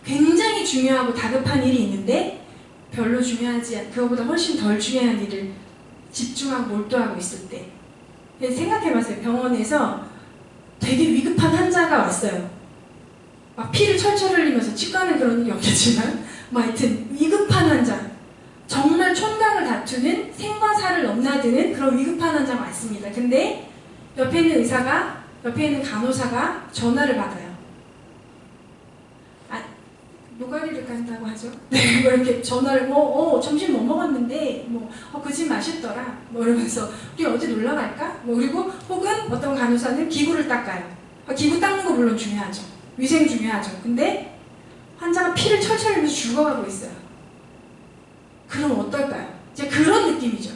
굉장히 중요하고 다급한 일이 있는데 별로 중요하지 않고 그거보다 훨씬 덜 중요한 일을 집중하고 몰두하고 있을 때 생각해봤어요. 병원에서 되게 위급한 환자가 왔어요. 막 피를 철철 흘리면서 치과는 그런 일이 없겠지만 하여튼 위급한 환자, 정말 촌강을 다투는 생과 사를 넘나드는 그런 위급한 환자가 왔습니다. 근데 옆에 있는 의사가, 옆에 있는 간호사가 전화를 받아요. 노가리를 간다고 하죠. 네, 뭐 이렇게 전화를 점심 뭐 먹었는데 그 집 맛있더라 이러면서 우리 어디 놀러 갈까? 그리고 혹은 어떤 간호사는 기구를 닦아요. 기구 닦는 거 물론 중요하죠. 위생 중요하죠. 근데 환자가 피를 철철 흘리면서 죽어가고 있어요. 그럼 어떨까요? 이제 그런 느낌이죠.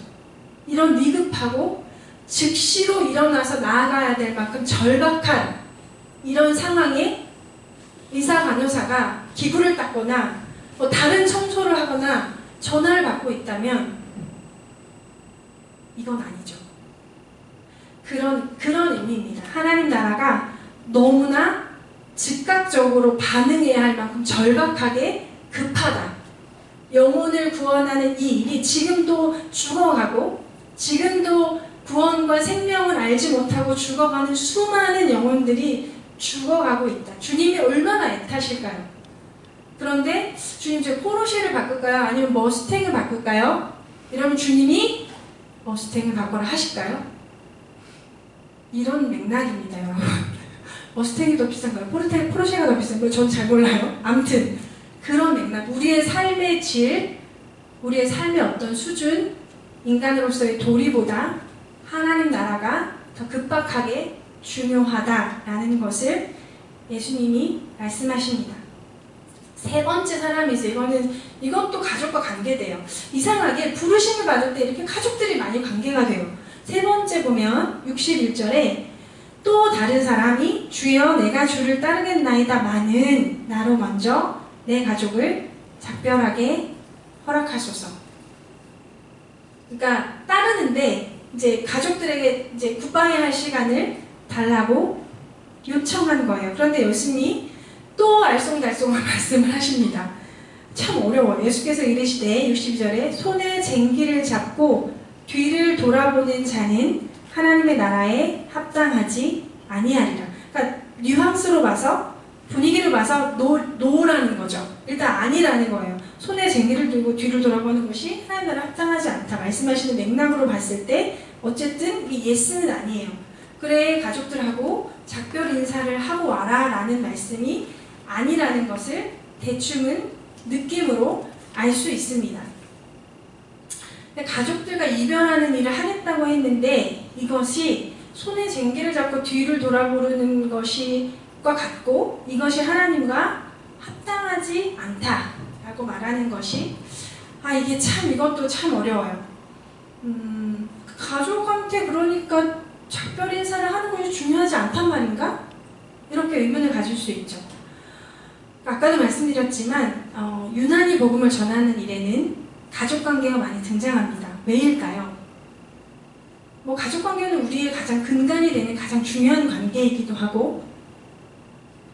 이런 위급하고 즉시로 일어나서 나아가야 될 만큼 절박한 이런 상황에 의사 간호사가 기구를 닦거나 다른 청소를 하거나 전화를 받고 있다면 이건 아니죠. 그런 의미입니다. 하나님 나라가 너무나 즉각적으로 반응해야 할 만큼 절박하게 급하다. 영혼을 구원하는 이 일이 지금도 죽어가고 지금도 구원과 생명을 알지 못하고 죽어가는 수많은 영혼들이 죽어가고 있다. 주님이 얼마나 애타실까요? 그런데 주님 저 포르쉐를 바꿀까요? 아니면 머스탱을 바꿀까요? 이러면 주님이 머스탱을 바꿔라 하실까요? 이런 맥락입니다, 여러분. 머스탱이 더 비싼가요? 포르쉐가 더 비싼가요? 전 잘 몰라요. 아무튼 그런 맥락, 우리의 삶의 질, 우리의 삶의 어떤 수준, 인간으로서의 도리보다 하나님 나라가 더 급박하게 중요하다라는 것을 예수님이 말씀하십니다. 세 번째 사람이죠. 이것도 가족과 관계돼요. 이상하게 부르심을 받을 때 이렇게 가족들이 많이 관계가 돼요. 세 번째 보면 61절에 또 다른 사람이 주여 내가 주를 따르겠나이다마는 나로 먼저 내 가족을 작별하게 허락하소서. 그러니까 따르는데 이제 가족들에게 이제 굿바이 할 시간을 달라고 요청한 거예요. 그런데 예수님이 또 알쏭달쏭한 말씀을 하십니다. 참 어려워요. 예수께서 이르시되 62절에 손에 쟁기를 잡고 뒤를 돌아보는 자는 하나님의 나라에 합당하지 아니하리라. 그러니까 뉘앙스로 봐서 분위기를 봐서 노라는 거죠. 일단 아니라는 거예요. 손에 쟁기를 들고 뒤를 돌아보는 것이 하나님 나라에 합당하지 않다. 말씀하시는 맥락으로 봤을 때 어쨌든 이 예스는 아니에요. 그래 가족들하고 작별 인사를 하고 와라 라는 말씀이 아니라는 것을 대충은 느낌으로 알 수 있습니다. 가족들과 이별하는 일을 하겠다고 했는데 이것이 손에 쟁기를 잡고 뒤를 돌아보는 것과 같고 이것이 하나님과 합당하지 않다라고 말하는 것이 이게 참 이것도 참 어려워요. 가족한테 그러니까 작별 인사를 하는 것이 중요하지 않단 말인가? 이렇게 의문을 가질 수 있죠. 아까도 말씀드렸지만 유난히 복음을 전하는 일에는 가족관계가 많이 등장합니다. 왜일까요? 가족관계는 우리의 가장 근간이 되는 가장 중요한 관계이기도 하고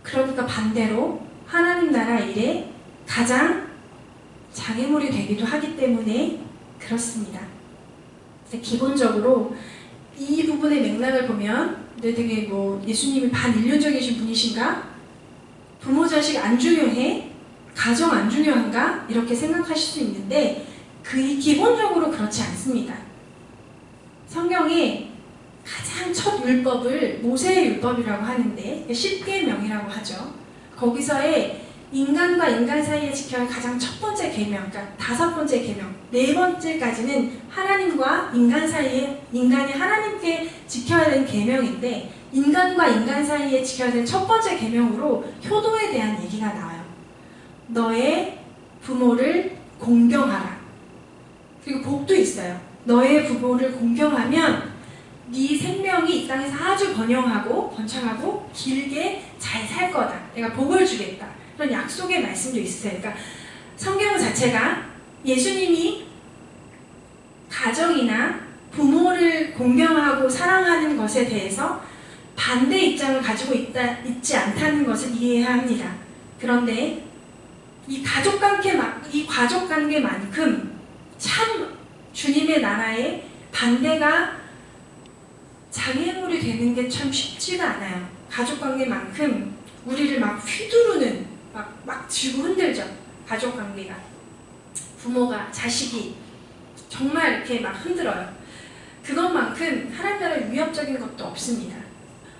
그러니까 반대로 하나님 나라 일에 가장 장애물이 되기도 하기 때문에 그렇습니다. 기본적으로 이 부분의 맥락을 보면 되게 예수님이 반인륜적이신 분이신가? 부모 자식 안 중요해? 가정 안 중요한가? 이렇게 생각하실 수 있는데 기본적으로 그렇지 않습니다. 성경에 가장 첫 율법을 모세의 율법이라고 하는데 10계명이라고 하죠. 거기서의 인간과 인간 사이에 지켜야 할 가장 첫 번째 계명, 그러니까 5번째 계명, 4번째까지는 하나님과 인간 사이에 인간이 하나님께 지켜야 되는 계명인데 인간과 인간 사이에 지켜야 되는 첫 번째 계명으로 효도에 대한 얘기가 나와요. 너의 부모를 공경하라. 그리고 복도 있어요. 너의 부모를 공경하면 네 생명이 이 땅에서 아주 번창하고 길게 잘 살 거다. 내가 복을 주겠다. 그런 약속의 말씀도 있어요. 그러니까 성경 자체가 예수님이 가정이나 부모를 공경하고 사랑하는 것에 대해서 반대 입장을 가지고 있지 않다는 것을 이해해야 합니다. 그런데 이 가족관계만큼 참 주님의 나라에 반대가 장애물이 되는 게 참 쉽지가 않아요. 가족관계만큼 우리를 막 휘두르는 막 쥐고 흔들죠. 가족관계가. 부모가 자식이 정말 이렇게 막 흔들어요. 그것만큼 하나님 나라에 위협적인 것도 없습니다.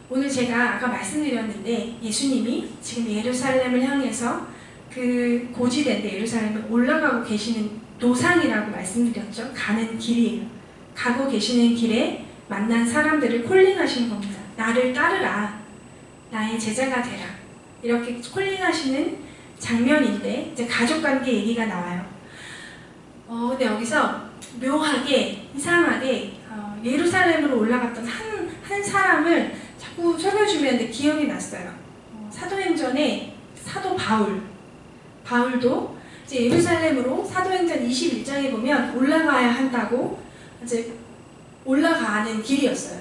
오늘 제가 아까 말씀드렸는데 예수님이 지금 예루살렘을 향해서 그 고지대인데 예루살렘을 올라가고 계시는 도상이라고 말씀드렸죠. 가는 길이에요. 가고 계시는 길에 만난 사람들을 콜링하시는 겁니다. 나를 따르라. 나의 제자가 되라. 이렇게 콜링하시는 장면인데 이제 가족관계 얘기가 나와요. 근데 여기서 묘하게 이상하게 예루살렘으로 올라갔던 한 사람을 자꾸 설명해 주면 기억이 났어요. 사도행전에 사도 바울도 이제 예루살렘으로 사도행전 21장에 보면 올라가야 한다고 이제 올라가는 길이었어요.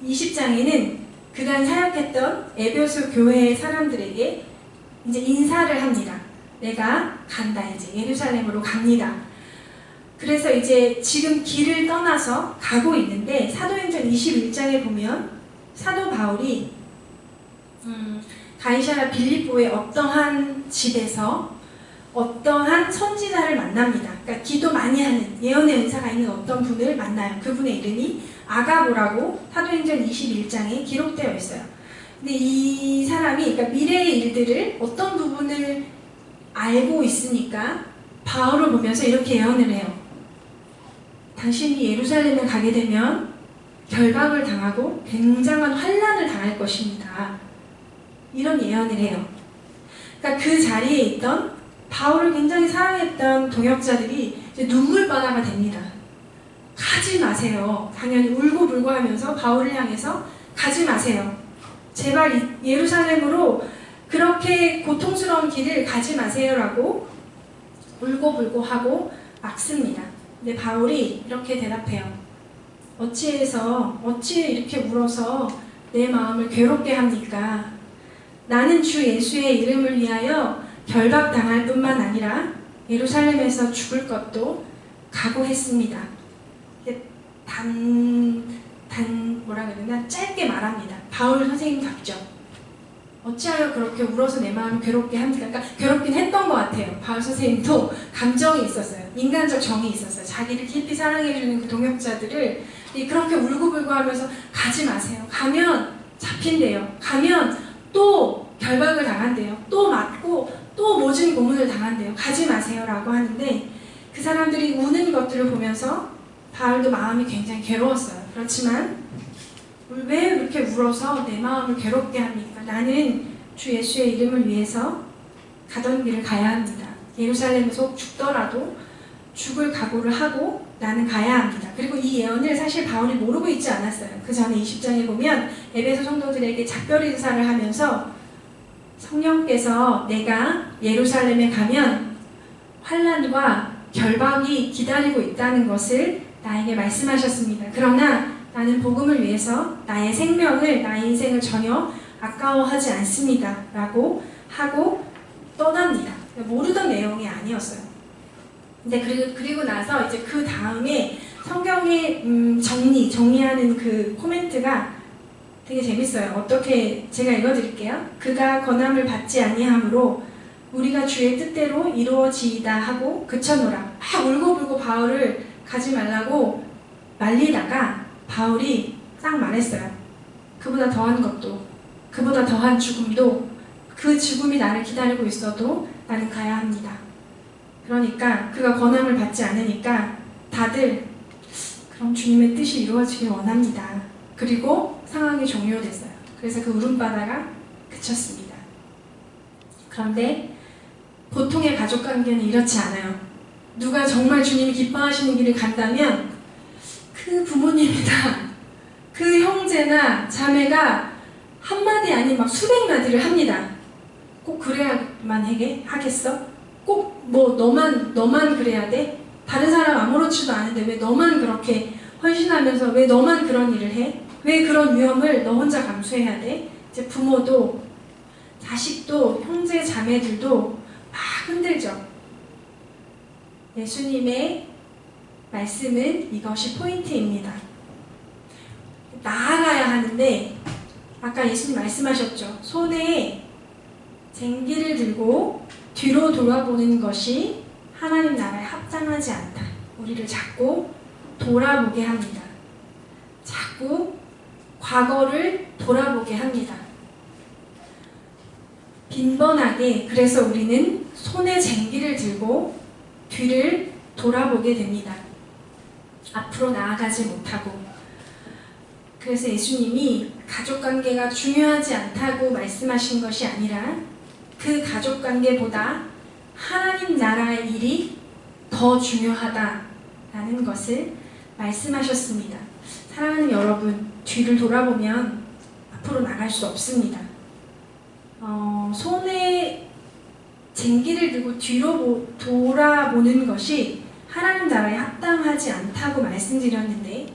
20장에는 그간 사역했던 에베소 교회의 사람들에게 이제 인사를 합니다. 내가 간다. 이제 예루살렘으로 갑니다. 그래서 이제 지금 길을 떠나서 가고 있는데 사도행전 21장에 보면 사도 바울이 가이사랴 빌립보의 어떠한 집에서 어떠한 선지자를 만납니다. 그러니까 기도 많이 하는 예언의 은사가 있는 어떤 분을 만나요. 그분의 이름이 아가보라고 사도행전 21장에 기록되어 있어요. 근데 이 사람이 그러니까 미래의 일들을 어떤 부분을 알고 있으니까 바울을 보면서 이렇게 예언을 해요. 당신이 예루살렘에 가게 되면 결박을 당하고 굉장한 환난을 당할 것입니다. 이런 예언을 해요. 그러니까 그 자리에 있던 바울을 굉장히 사랑했던 동역자들이 이제 눈물바다가 됩니다. 가지 마세요. 당연히 울고불고 하면서 바울을 향해서 가지 마세요. 제발 예루살렘으로 그렇게 고통스러운 길을 가지 마세요라고 울고불고 하고 막습니다. 근데 바울이 이렇게 대답해요. 어찌 이렇게 울어서 내 마음을 괴롭게 합니까? 나는 주 예수의 이름을 위하여 결박당할 뿐만 아니라 예루살렘에서 죽을 것도 각오했습니다. 뭐라 그러나 짧게 말합니다. 바울 선생님 답죠. 어찌하여 그렇게 울어서 내 마음을 괴롭게 합니까? 그러니까 괴롭긴 했던 것 같아요. 바울 선생님도 감정이 있었어요. 인간적 정이 있었어요. 자기를 깊이 사랑해주는 그 동역자들을 그렇게 울고불고 하면서 가지 마세요. 가면 잡힌대요. 가면 또 결박을 당한대요. 또 맞고 또 모진 고문을 당한대요. 가지 마세요 라고 하는데 그 사람들이 우는 것들을 보면서 바울도 마음이 굉장히 괴로웠어요. 그렇지만 왜 이렇게 울어서 내 마음을 괴롭게 합니까? 나는 주 예수의 이름을 위해서 가던 길을 가야 합니다. 예루살렘에서 죽더라도 죽을 각오를 하고 나는 가야 합니다. 그리고 이 예언을 사실 바울이 모르고 있지 않았어요. 그 전에 20장에 보면 에베소 성도들에게 작별 인사를 하면서 성령께서 내가 예루살렘에 가면 환난과 결박이 기다리고 있다는 것을 나에게 말씀하셨습니다. 그러나 나는 복음을 위해서 나의 생명을, 나의 인생을 전혀 아까워하지 않습니다. 라고 하고 떠납니다. 모르던 내용이 아니었어요. 근데 그리고 나서 이제 그 다음에 성경의 정리하는 그 코멘트가 되게 재밌어요. 어떻게 제가 읽어드릴게요. 그가 권함을 받지 아니하므로 우리가 주의 뜻대로 이루어지이다 하고 그쳐노라. 막 울고불고 바울을 가지 말라고 말리다가 바울이 딱 말했어요. 그보다 더한 것도, 그보다 더한 죽음도, 그 죽음이 나를 기다리고 있어도 나는 가야 합니다. 그러니까 그가 권함을 받지 않으니까 다들 그럼 주님의 뜻이 이루어지길 원합니다. 그리고 상황이 종료됐어요. 그래서 그 울음바다가 그쳤습니다. 그런데 보통의 가족관계는 이렇지 않아요. 누가 정말 주님이 기뻐하시는 길을 간다면 그 부모님이나 그 형제나 자매가 한마디 아닌 막 수백 마디를 합니다. 꼭 그래야만 하겠어? 꼭 뭐 너만 그래야 돼? 다른 사람 아무렇지도 않은데 왜 너만 그렇게 헌신하면서 왜 너만 그런 일을 해? 왜 그런 위험을 너 혼자 감수해야 돼? 이제 부모도 자식도 형제 자매들도 막 흔들죠. 예수님의 말씀은 이것이 포인트입니다. 나아가야 하는데 아까 예수님 말씀하셨죠. 손에 쟁기를 들고 뒤로 돌아보는 것이 하나님 나라에 합당하지 않다. 우리를 자꾸 돌아보게 합니다. 자꾸 과거를 돌아보게 합니다. 빈번하게 그래서 우리는 손에 쟁기를 들고 뒤를 돌아보게 됩니다. 앞으로 나아가지 못하고. 그래서 예수님이 가족관계가 중요하지 않다고 말씀하신 것이 아니라 그 가족관계보다 하나님 나라의 일이 더 중요하다라는 것을 말씀하셨습니다. 사랑하는 여러분, 뒤를 돌아보면 앞으로 나갈 수 없습니다. 손에 쟁기를 들고 뒤로 돌아보는 것이 하나님 나라에 합당하지 않다고 말씀드렸는데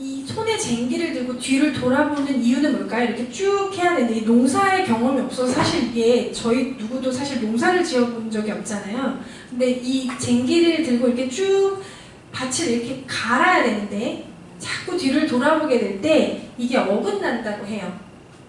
이 손에 쟁기를 들고 뒤를 돌아보는 이유는 뭘까요? 이렇게 쭉 해야 되는데 이 농사의 경험이 없어서 사실 이게 저희 누구도 사실 농사를 지어본 적이 없잖아요. 근데 이 쟁기를 들고 이렇게 쭉 밭을 이렇게 갈아야 되는데 자꾸 뒤를 돌아보게 될 때 이게 어긋난다고 해요.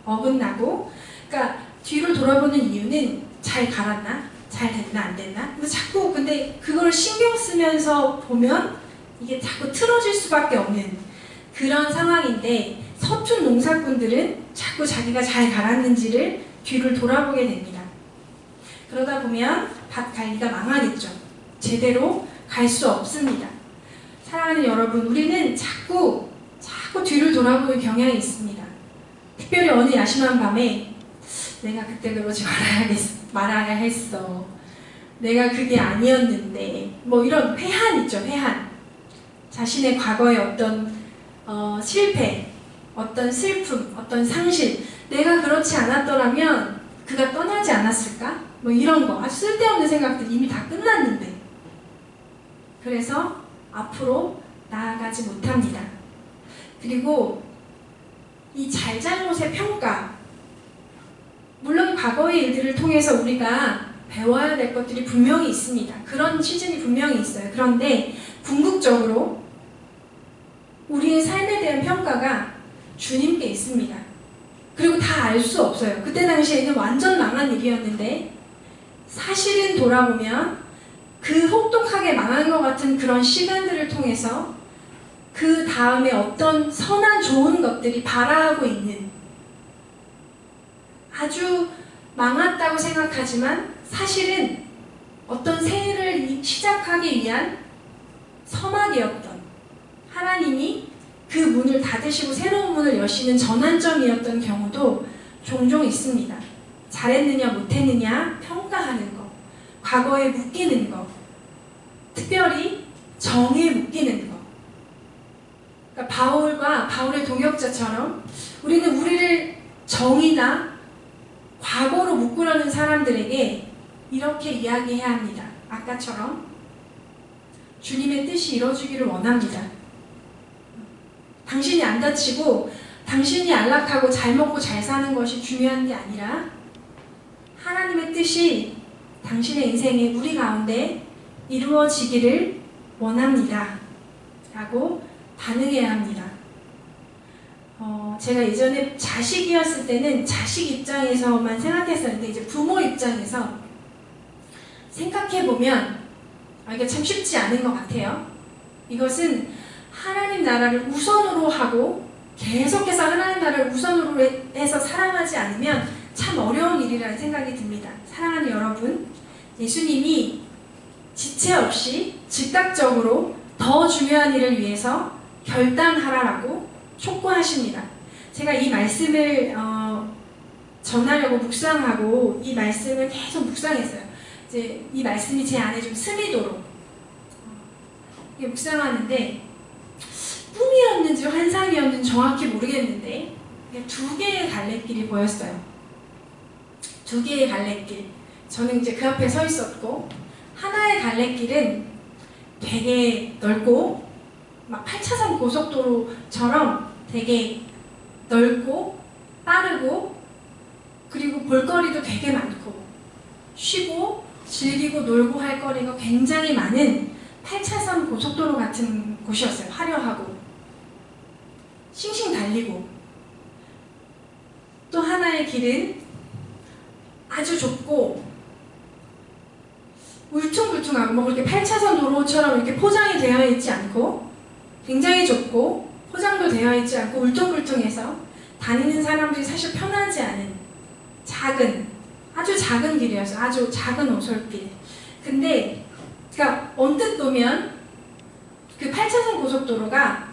어긋나고, 그러니까 뒤를 돌아보는 이유는 잘 갈았나? 잘 됐나? 안 됐나? 그래서 자꾸 근데 그걸 신경 쓰면서 보면 이게 자꾸 틀어질 수밖에 없는 그런 상황인데 서툰 농사꾼들은 자꾸 자기가 잘 갈았는지를 뒤를 돌아보게 됩니다. 그러다 보면 밭 관리가 망하겠죠. 제대로 갈 수 없습니다. 사랑하는 여러분, 우리는 자꾸 뒤를 돌아보는 경향이 있습니다. 특별히 어느 야심한 밤에 내가 그때 그러지 말아야 했어. 내가 그게 아니었는데 뭐 이런 회한 있죠. 회한. 자신의 과거의 어떤 실패, 어떤 슬픔, 어떤 상실, 내가 그렇지 않았더라면 그가 떠나지 않았을까? 뭐 이런 거, 아주 쓸데없는 생각들 이미 다 끝났는데 그래서 앞으로 나아가지 못합니다. 그리고 이 잘잘못의 평가, 물론 과거의 일들을 통해서 우리가 배워야 될 것들이 분명히 있습니다. 그런 시즌이 분명히 있어요. 그런데 궁극적으로 우리의 삶에 대한 평가가 주님께 있습니다. 그리고 다 알 수 없어요. 그때 당시에는 완전 망한 일이었는데 사실은 돌아보면 그 혹독하게 망한 것 같은 그런 시간들을 통해서 그 다음에 어떤 선한 좋은 것들이 발아하고 있는, 아주 망했다고 생각하지만 사실은 어떤 새해를 시작하기 위한 서막이었던, 하나님이 그 문을 닫으시고 새로운 문을 여시는 전환점이었던 경우도 종종 있습니다. 잘했느냐 못했느냐 평가하는 것, 과거에 묶이는 것, 특별히 정에 묶이는 것. 그러니까 바울과 바울의 동역자처럼 우리는 우리를 정이나 과거로 묶으려는 사람들에게 이렇게 이야기해야 합니다. 아까처럼 주님의 뜻이 이루어지기를 원합니다. 당신이 안 다치고 당신이 안락하고 잘 먹고 잘 사는 것이 중요한 게 아니라 하나님의 뜻이 당신의 인생에 우리 가운데 이루어지기를 원합니다. 라고 반응해야 합니다. 제가 예전에 자식이었을 때는 자식 입장에서만 생각했었는데 이제 부모 입장에서 생각해보면 이게 참 쉽지 않은 것 같아요. 이것은 하나님 나라를 우선으로 하고 계속해서 하나님 나라를 우선으로 해서 사랑하지 않으면 참 어려운 일이라는 생각이 듭니다. 사랑하는 여러분, 예수님이 지체 없이 즉각적으로 더 중요한 일을 위해서 결단하라라고 촉구하십니다. 제가 이 말씀을 전하려고 묵상하고 이 말씀을 계속 묵상했어요. 이제 이 말씀이 제 안에 좀 스미도록 묵상하는데 꿈이었는지 환상이었는지 정확히 모르겠는데 두 개의 갈래길이 보였어요. 두 개의 갈래길. 저는 이제 그 앞에 서 있었고, 하나의 갈래길은 되게 넓고 막 8차선 고속도로처럼 되게 넓고 빠르고, 그리고 볼거리도 되게 많고 쉬고 즐기고 놀고 할 거리가 굉장히 많은 8차선 고속도로 같은 곳이었어요. 화려하고 싱싱 달리고. 또 하나의 길은 아주 좁고 울퉁불퉁하고 뭐 그렇게 8차선 도로처럼 이렇게 포장이 되어 있지 않고 굉장히 좁고 포장도 되어 있지 않고 울퉁불퉁해서 다니는 사람들이 사실 편하지 않은 작은, 아주 작은 길이었어요. 아주 작은 오솔길. 근데 그러니까 언뜻 보면 그 8차선 고속도로가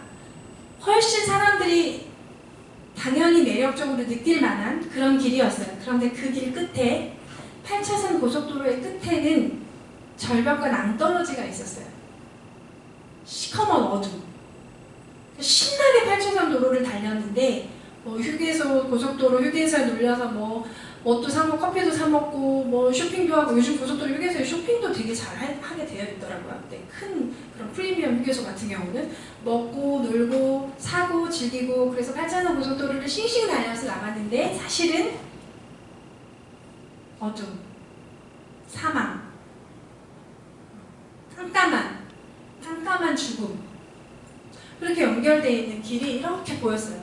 훨씬 사람들이 당연히 매력적으로 느낄 만한 그런 길이었어요. 그런데 그 길 끝에 8차선 고속도로의 끝에는 절벽과 낭떠러지가 있었어요. 시커먼 어둠. 신나게 8차선 도로를 달렸는데 뭐 휴게소, 고속도로 휴게소에 눌려서 뭐 뭣도 사 먹고 커피도 사 먹고 뭐 쇼핑도 하고 요즘 고속도로 휴게소에 쇼핑도 되게 잘 하게 되어 있더라고요. 네, 큰 그런 프리미엄 휴게소 같은 경우는 먹고 놀고 사고 즐기고 그래서 8차선 고속도로를 싱싱 달려서 나갔는데 사실은 어둠, 사망, 깜깜한 죽음 그렇게 연결되어 있는 길이 이렇게 보였어요.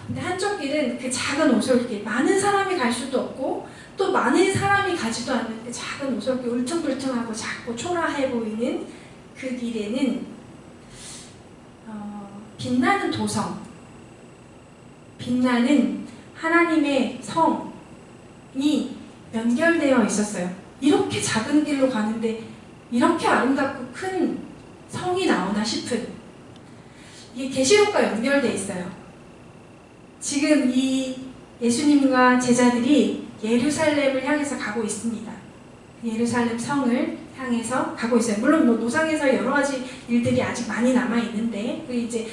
근데 한쪽 길은 그 작은 오솔길, 많은 사람이 갈 수도 없고 또 많은 사람이 가지도 않는 그 작은 오솔길, 울퉁불퉁하고 작고 초라해 보이는 그 길에는 빛나는 도성, 빛나는 하나님의 성이 연결되어 있었어요. 이렇게 작은 길로 가는데 이렇게 아름답고 큰 성이 나오나 싶은, 이게 계시록과 연결되어 있어요. 지금 이 예수님과 제자들이 예루살렘을 향해서 가고 있습니다. 예루살렘 성을 향해서 가고 있어요. 물론 뭐 노상에서 여러 가지 일들이 아직 많이 남아 있는데, 그 이제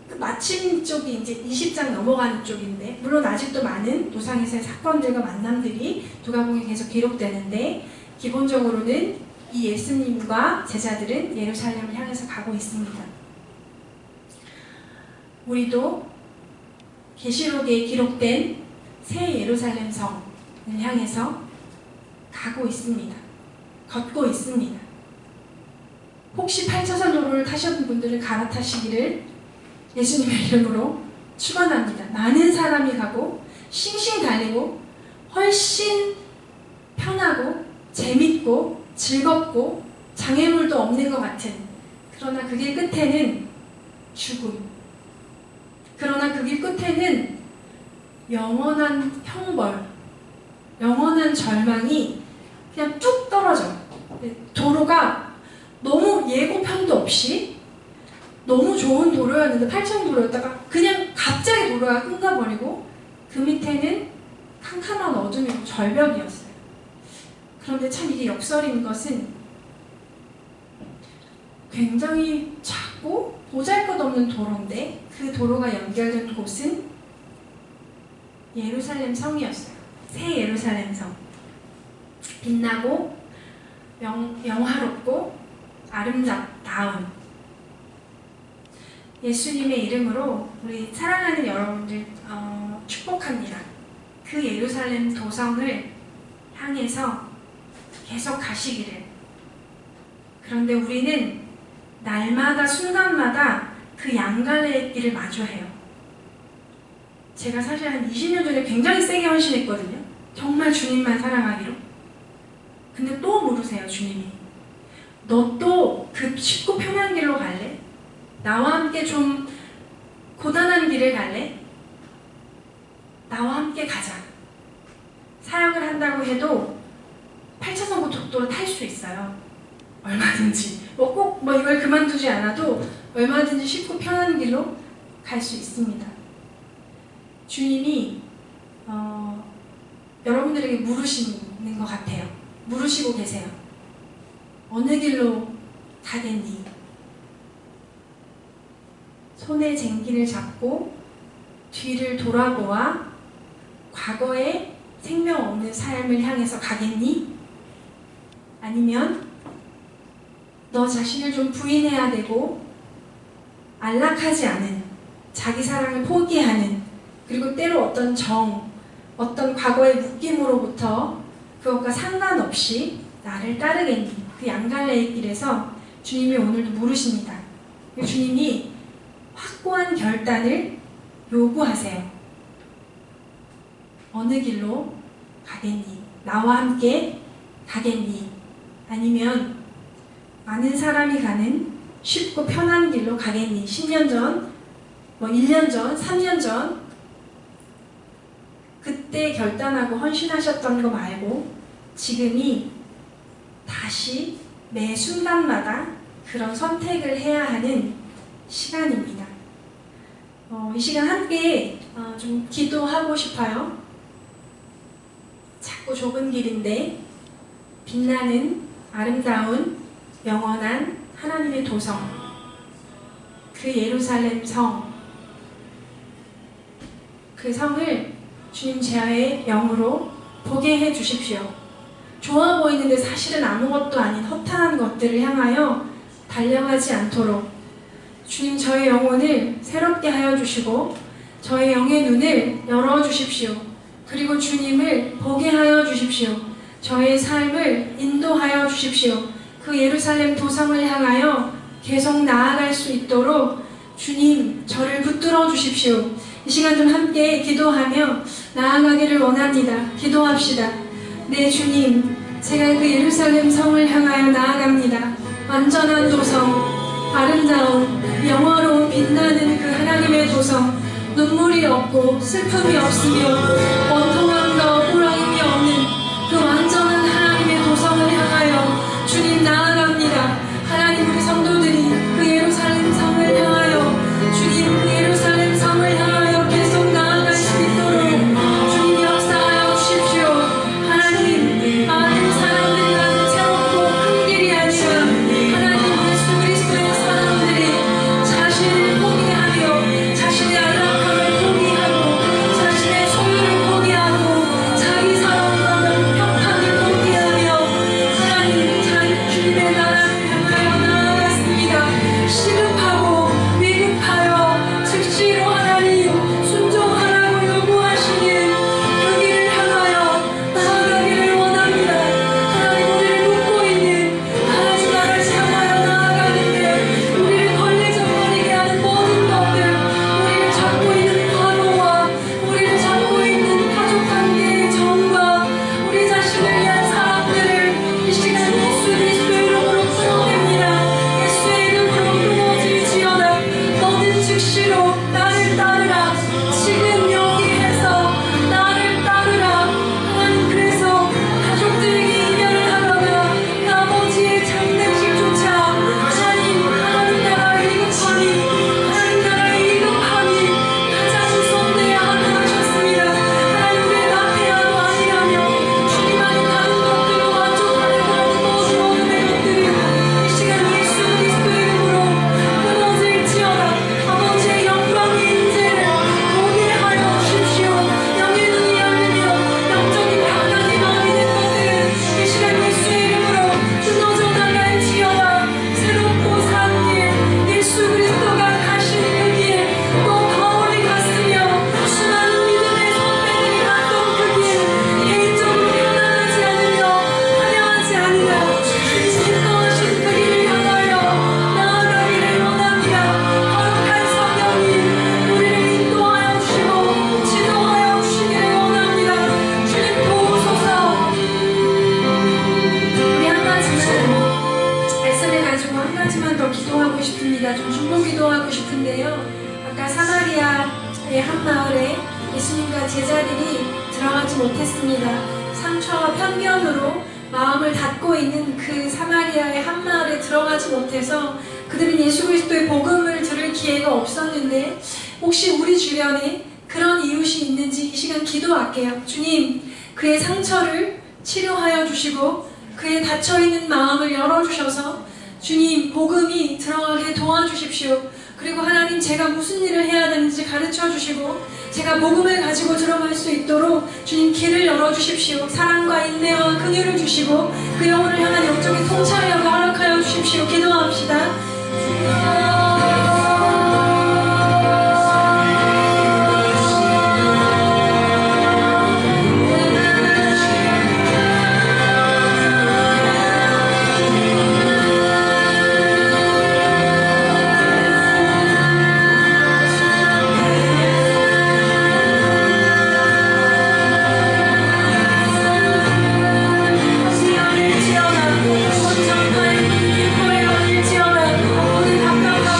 그 마침 쪽이 이제 20장 넘어가는 쪽인데, 물론 아직도 많은 노상에서의 사건들과 만남들이 누가복음에 계속 기록되는데, 기본적으로는 이 예수님과 제자들은 예루살렘을 향해서 가고 있습니다. 우리도 계시록에 기록된 새 예루살렘 성을 향해서 가고 있습니다. 걷고 있습니다. 혹시 8차선 도로를 타셨던 분들은 갈아타시기를 예수님의 이름으로 축원합니다. 많은 사람이 가고 싱싱 달리고 훨씬 편하고 재밌고 즐겁고 장애물도 없는 것 같은, 그러나 그 길 끝에는 죽음, 그러나 그 길 끝에는 영원한 형벌, 영원한 절망이 그냥 뚝 떨어져. 도로가 너무 예고편도 없이 너무 좋은 도로였는데 8천 도로였다가 그냥 갑자기 도로가 끊겨버리고 그 밑에는 캄캄한 어둠이고 절벽이었어요. 그런데 참 이게 역설인 것은 굉장히 작고 보잘것없는 도로인데 그 도로가 연결된 곳은 예루살렘 성이었어요. 새 예루살렘 성. 빛나고 영화롭고 아름다운 예수님의 이름으로 우리 사랑하는 여러분들 축복합니다. 그 예루살렘 도성을 향해서 계속 가시기를. 그런데 우리는 날마다 순간마다 그 양갈래의 길을 마주해요. 제가 사실 한 20년 전에 굉장히 세게 헌신했거든요. 정말 주님만 사랑하기로. 근데 또 물으세요, 주님이. 너 또 그 쉽고 편한 길로 갈래? 나와 함께 좀 고단한 길을 갈래? 나와 함께 가자. 사역을 한다고 해도 8차선 고속도로 탈 수 있어요. 얼마든지. 꼭 이걸 그만두지 않아도 얼마든지 쉽고 편한 길로 갈 수 있습니다. 주님이 여러분들에게 물으시는 것 같아요. 물으시고 계세요. 어느 길로 가겠니? 손에 쟁기를 잡고 뒤를 돌아보아 과거의 생명 없는 삶을 향해서 가겠니? 아니면 너 자신을 좀 부인해야 되고 안락하지 않은, 자기 사랑을 포기하는, 그리고 때로 어떤 과거의 묶임으로부터 그것과 상관없이 나를 따르겠니? 그 양갈래의 길에서 주님이 오늘도 물으십니다. 주님이 확고한 결단을 요구하세요. 어느 길로 가겠니? 나와 함께 가겠니? 아니면 많은 사람이 가는 쉽고 편한 길로 가겠니? 10년 전, 1년 전, 3년 전 그때 결단하고 헌신하셨던 거 말고 지금이 다시 매 순간마다 그런 선택을 해야 하는 시간입니다. 이 시간 함께 좀 기도하고 싶어요. 작고 좁은 길인데 빛나는 아름다운 영원한 하나님의 도성, 그 예루살렘 성, 그 성을 주님 제아의 영으로 보게 해 주십시오. 좋아 보이는데 사실은 아무것도 아닌 허탄한 것들을 향하여 달려가지 않도록 주님, 저의 영혼을 새롭게 하여 주시고 저의 영의 눈을 열어주십시오. 그리고 주님을 보게 하여 주십시오. 저의 삶을 인도하여 주십시오. 그 예루살렘 도성을 향하여 계속 나아갈 수 있도록 주님, 저를 붙들어 주십시오. 이 시간 좀 함께 기도하며 나아가기를 원합니다. 기도합시다. 네, 주님, 제가 그 예루살렘 성을 향하여 나아갑니다. 완전한 도성, 아름다운 영화로운 빛나는 그 하나님의 도성, 눈물이 없고 슬픔이 없으며 원통함과 억울함이 없는 그 완전한 하나님의 도성을 향하여 주님 나아갑니다. 하나님, 우리 성도들이 그 예루살렘 성을 향하여 주님, 그 예루살렘 성을 향하여 계속 나아갈 수 있도록 주님 역사하여 주십시오. 하나님, 많은 사람들이 가는 새롭고 큰 길이 아니라 하나님 예수 그리스도의 사람들이 자신을 포기하며 자신의 안락함을 포기하고 자신의 소유를 포기하고 자기 사랑과 평판을 포기하며 하나님 주님의 나라를 향하여 나아갔습니다. 시급하고 위급하여 즉시로 하나님 순종하라고 요구하시는 그 길을 향하여 나아가기를 원합니다. 하나님, 우리를 묶고 있는 하나님 나라를 향하여 나아가는데 우리를 걸레적거리게 하는 모든 것들, 우리를 잡고 있는 과거와 우리를 잡고 있는 가족관계의 정과 우리 자신을 위한 사람들을 이 시간 예수 그리스도의 이름으로 풀어냅니다. 예수의 이름으로 끊어질지어다. 너는 즉시로 나를 따르라. 지금 여기에서 나를 따르라. 하나님, 그래서 가족들에게 이별을 하거나 아버지의 장례식조차 하나님 나라의 위급함이 가장 우선돼야 한다고 하셨습니다. 하나님, 우리의 나태함도 아니하며 주님 안에 다른 것들로 만족하려고 하는 모든 어둠의 것들이 이 시간 예수 그리스도의 이름으로 끊어질지어다. 아버지의 영광의 인재를 보게 하여 주십시오. 영의 눈이 열리며 영적인 평강이 마음이 된 것들은 이 시간 예수의 이름으로 끊어져 나갈지어다. 새롭고 산 길, 예수 그리스도가 가신 그 길, 또 바울이 갔으며 수많은 믿음의 선배들이 갔던 그 길, 개인적으로 편안하지 않으며 화려하지 않으나 주님 떠나신 그 길을 향하여 나아가기를 원합니다. 거룩한 성령님, 우리를 인도하여 주시고 지도하여 주시기를 원합니다. 주님 도우소서. 우리 한 가지만 말씀을 가지고 한 가지만 더 기도하고 싶습니다. 좀 중보 기도하고 싶은데요. 아까 사마리아의 한 마을에 예수님과 제자들이 들어가지 못했습니다. 상처와 편견으로 마음을 닫고 있는 그 사마리아의 한 마을에 들어가지 못해서 그들은 예수 그리스도의 복음을 들을 기회가 없었는데, 혹시 우리 주변에 그런 이웃이 있는지 이 시간 기도할게요. 주님, 그의 상처를 치료하여 주시고 그의 닫혀있는 마음을 열어주셔서 주님, 복음이 들어가게 도와주십시오. 그리고 하나님, 제가 무슨 일을 해야 되는지 가르쳐 주시고 제가 복음을 가지고 들어갈 수 있도록 주님 길을 열어주십시오. 사랑과 인내와 긍휼을 주시고 그 영혼을 향한 영적인 통찰력을 허락하여 주십시오. 기도합시다. 지어나 모든 답답함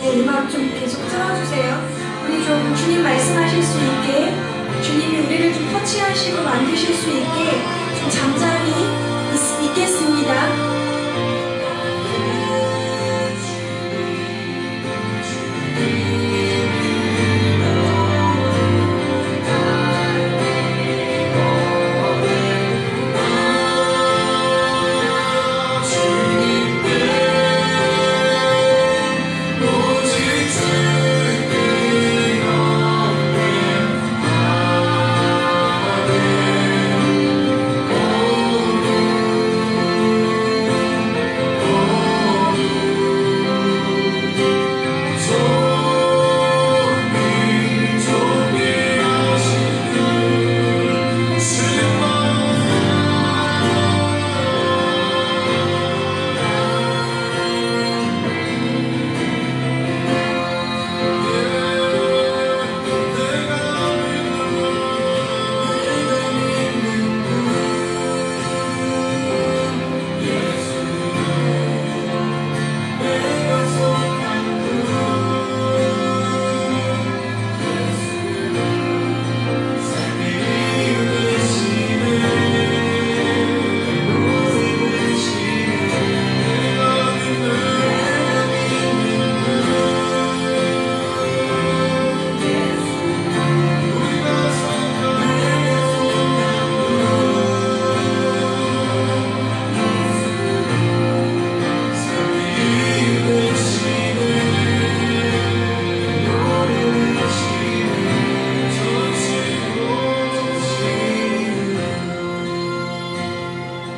네, 음악 좀 계속 틀어주세요. 우리 좀 주님 말씀하실 수 있게, 주님이 우리를 좀 터치하시고 만드실 수 있게 좀 잠잠히 있겠습니다.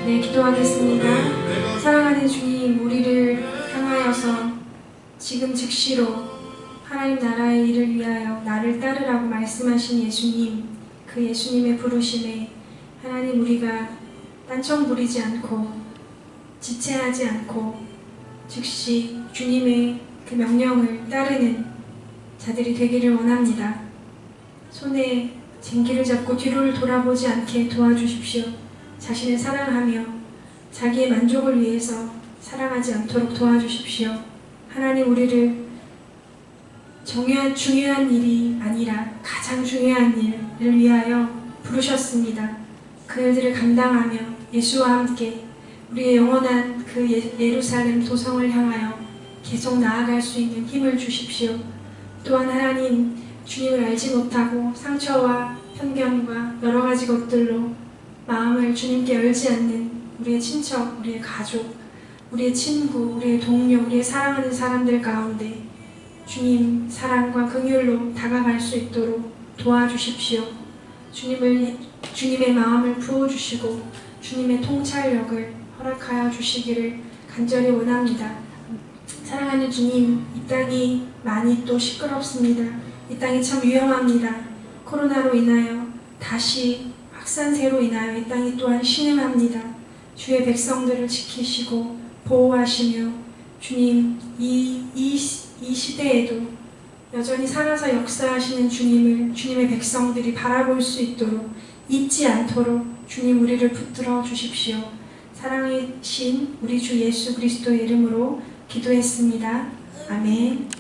네, 기도하겠습니다. 사랑하는 주님, 우리를 향하여서 지금 즉시로 하나님 나라의 일을 위하여 나를 따르라고 말씀하신 예수님, 그 예수님의 부르심에 하나님 우리가 딴청 부리지 않고 지체하지 않고 즉시 주님의 그 명령을 따르는 자들이 되기를 원합니다. 손에 쟁기를 잡고 뒤를 돌아보지 않게 도와주십시오. 자신을 사랑하며 자기의 만족을 위해서 사랑하지 않도록 도와주십시오. 하나님, 우리를 중요한 일이 아니라 가장 중요한 일을 위하여 부르셨습니다. 그 일들을 감당하며 예수와 함께 우리의 영원한 그 예루살렘 도성을 향하여 계속 나아갈 수 있는 힘을 주십시오. 또한 하나님, 주님을 알지 못하고 상처와 편견과 여러 가지 것들로 마음을 주님께 열지 않는 우리의 친척, 우리의 가족, 우리의 친구, 우리의 동료, 우리의 사랑하는 사람들 가운데 주님 사랑과 긍휼로 다가갈 수 있도록 도와주십시오. 주님의 마음을 부어주시고 주님의 통찰력을 허락하여 주시기를 간절히 원합니다. 사랑하는 주님, 이 땅이 많이 또 시끄럽습니다. 이 땅이 참 위험합니다. 코로나로 인하여 다시 확산세로 인하여 이 땅이 또한 신음합니다. 주의 백성들을 지키시고 보호하시며 주님, 이 시대에도 여전히 살아서 역사하시는 주님을 주님의 백성들이 바라볼 수 있도록 잊지 않도록 주님 우리를 붙들어 주십시오. 사랑이신 우리 주 예수 그리스도의 이름으로 기도했습니다. 아멘.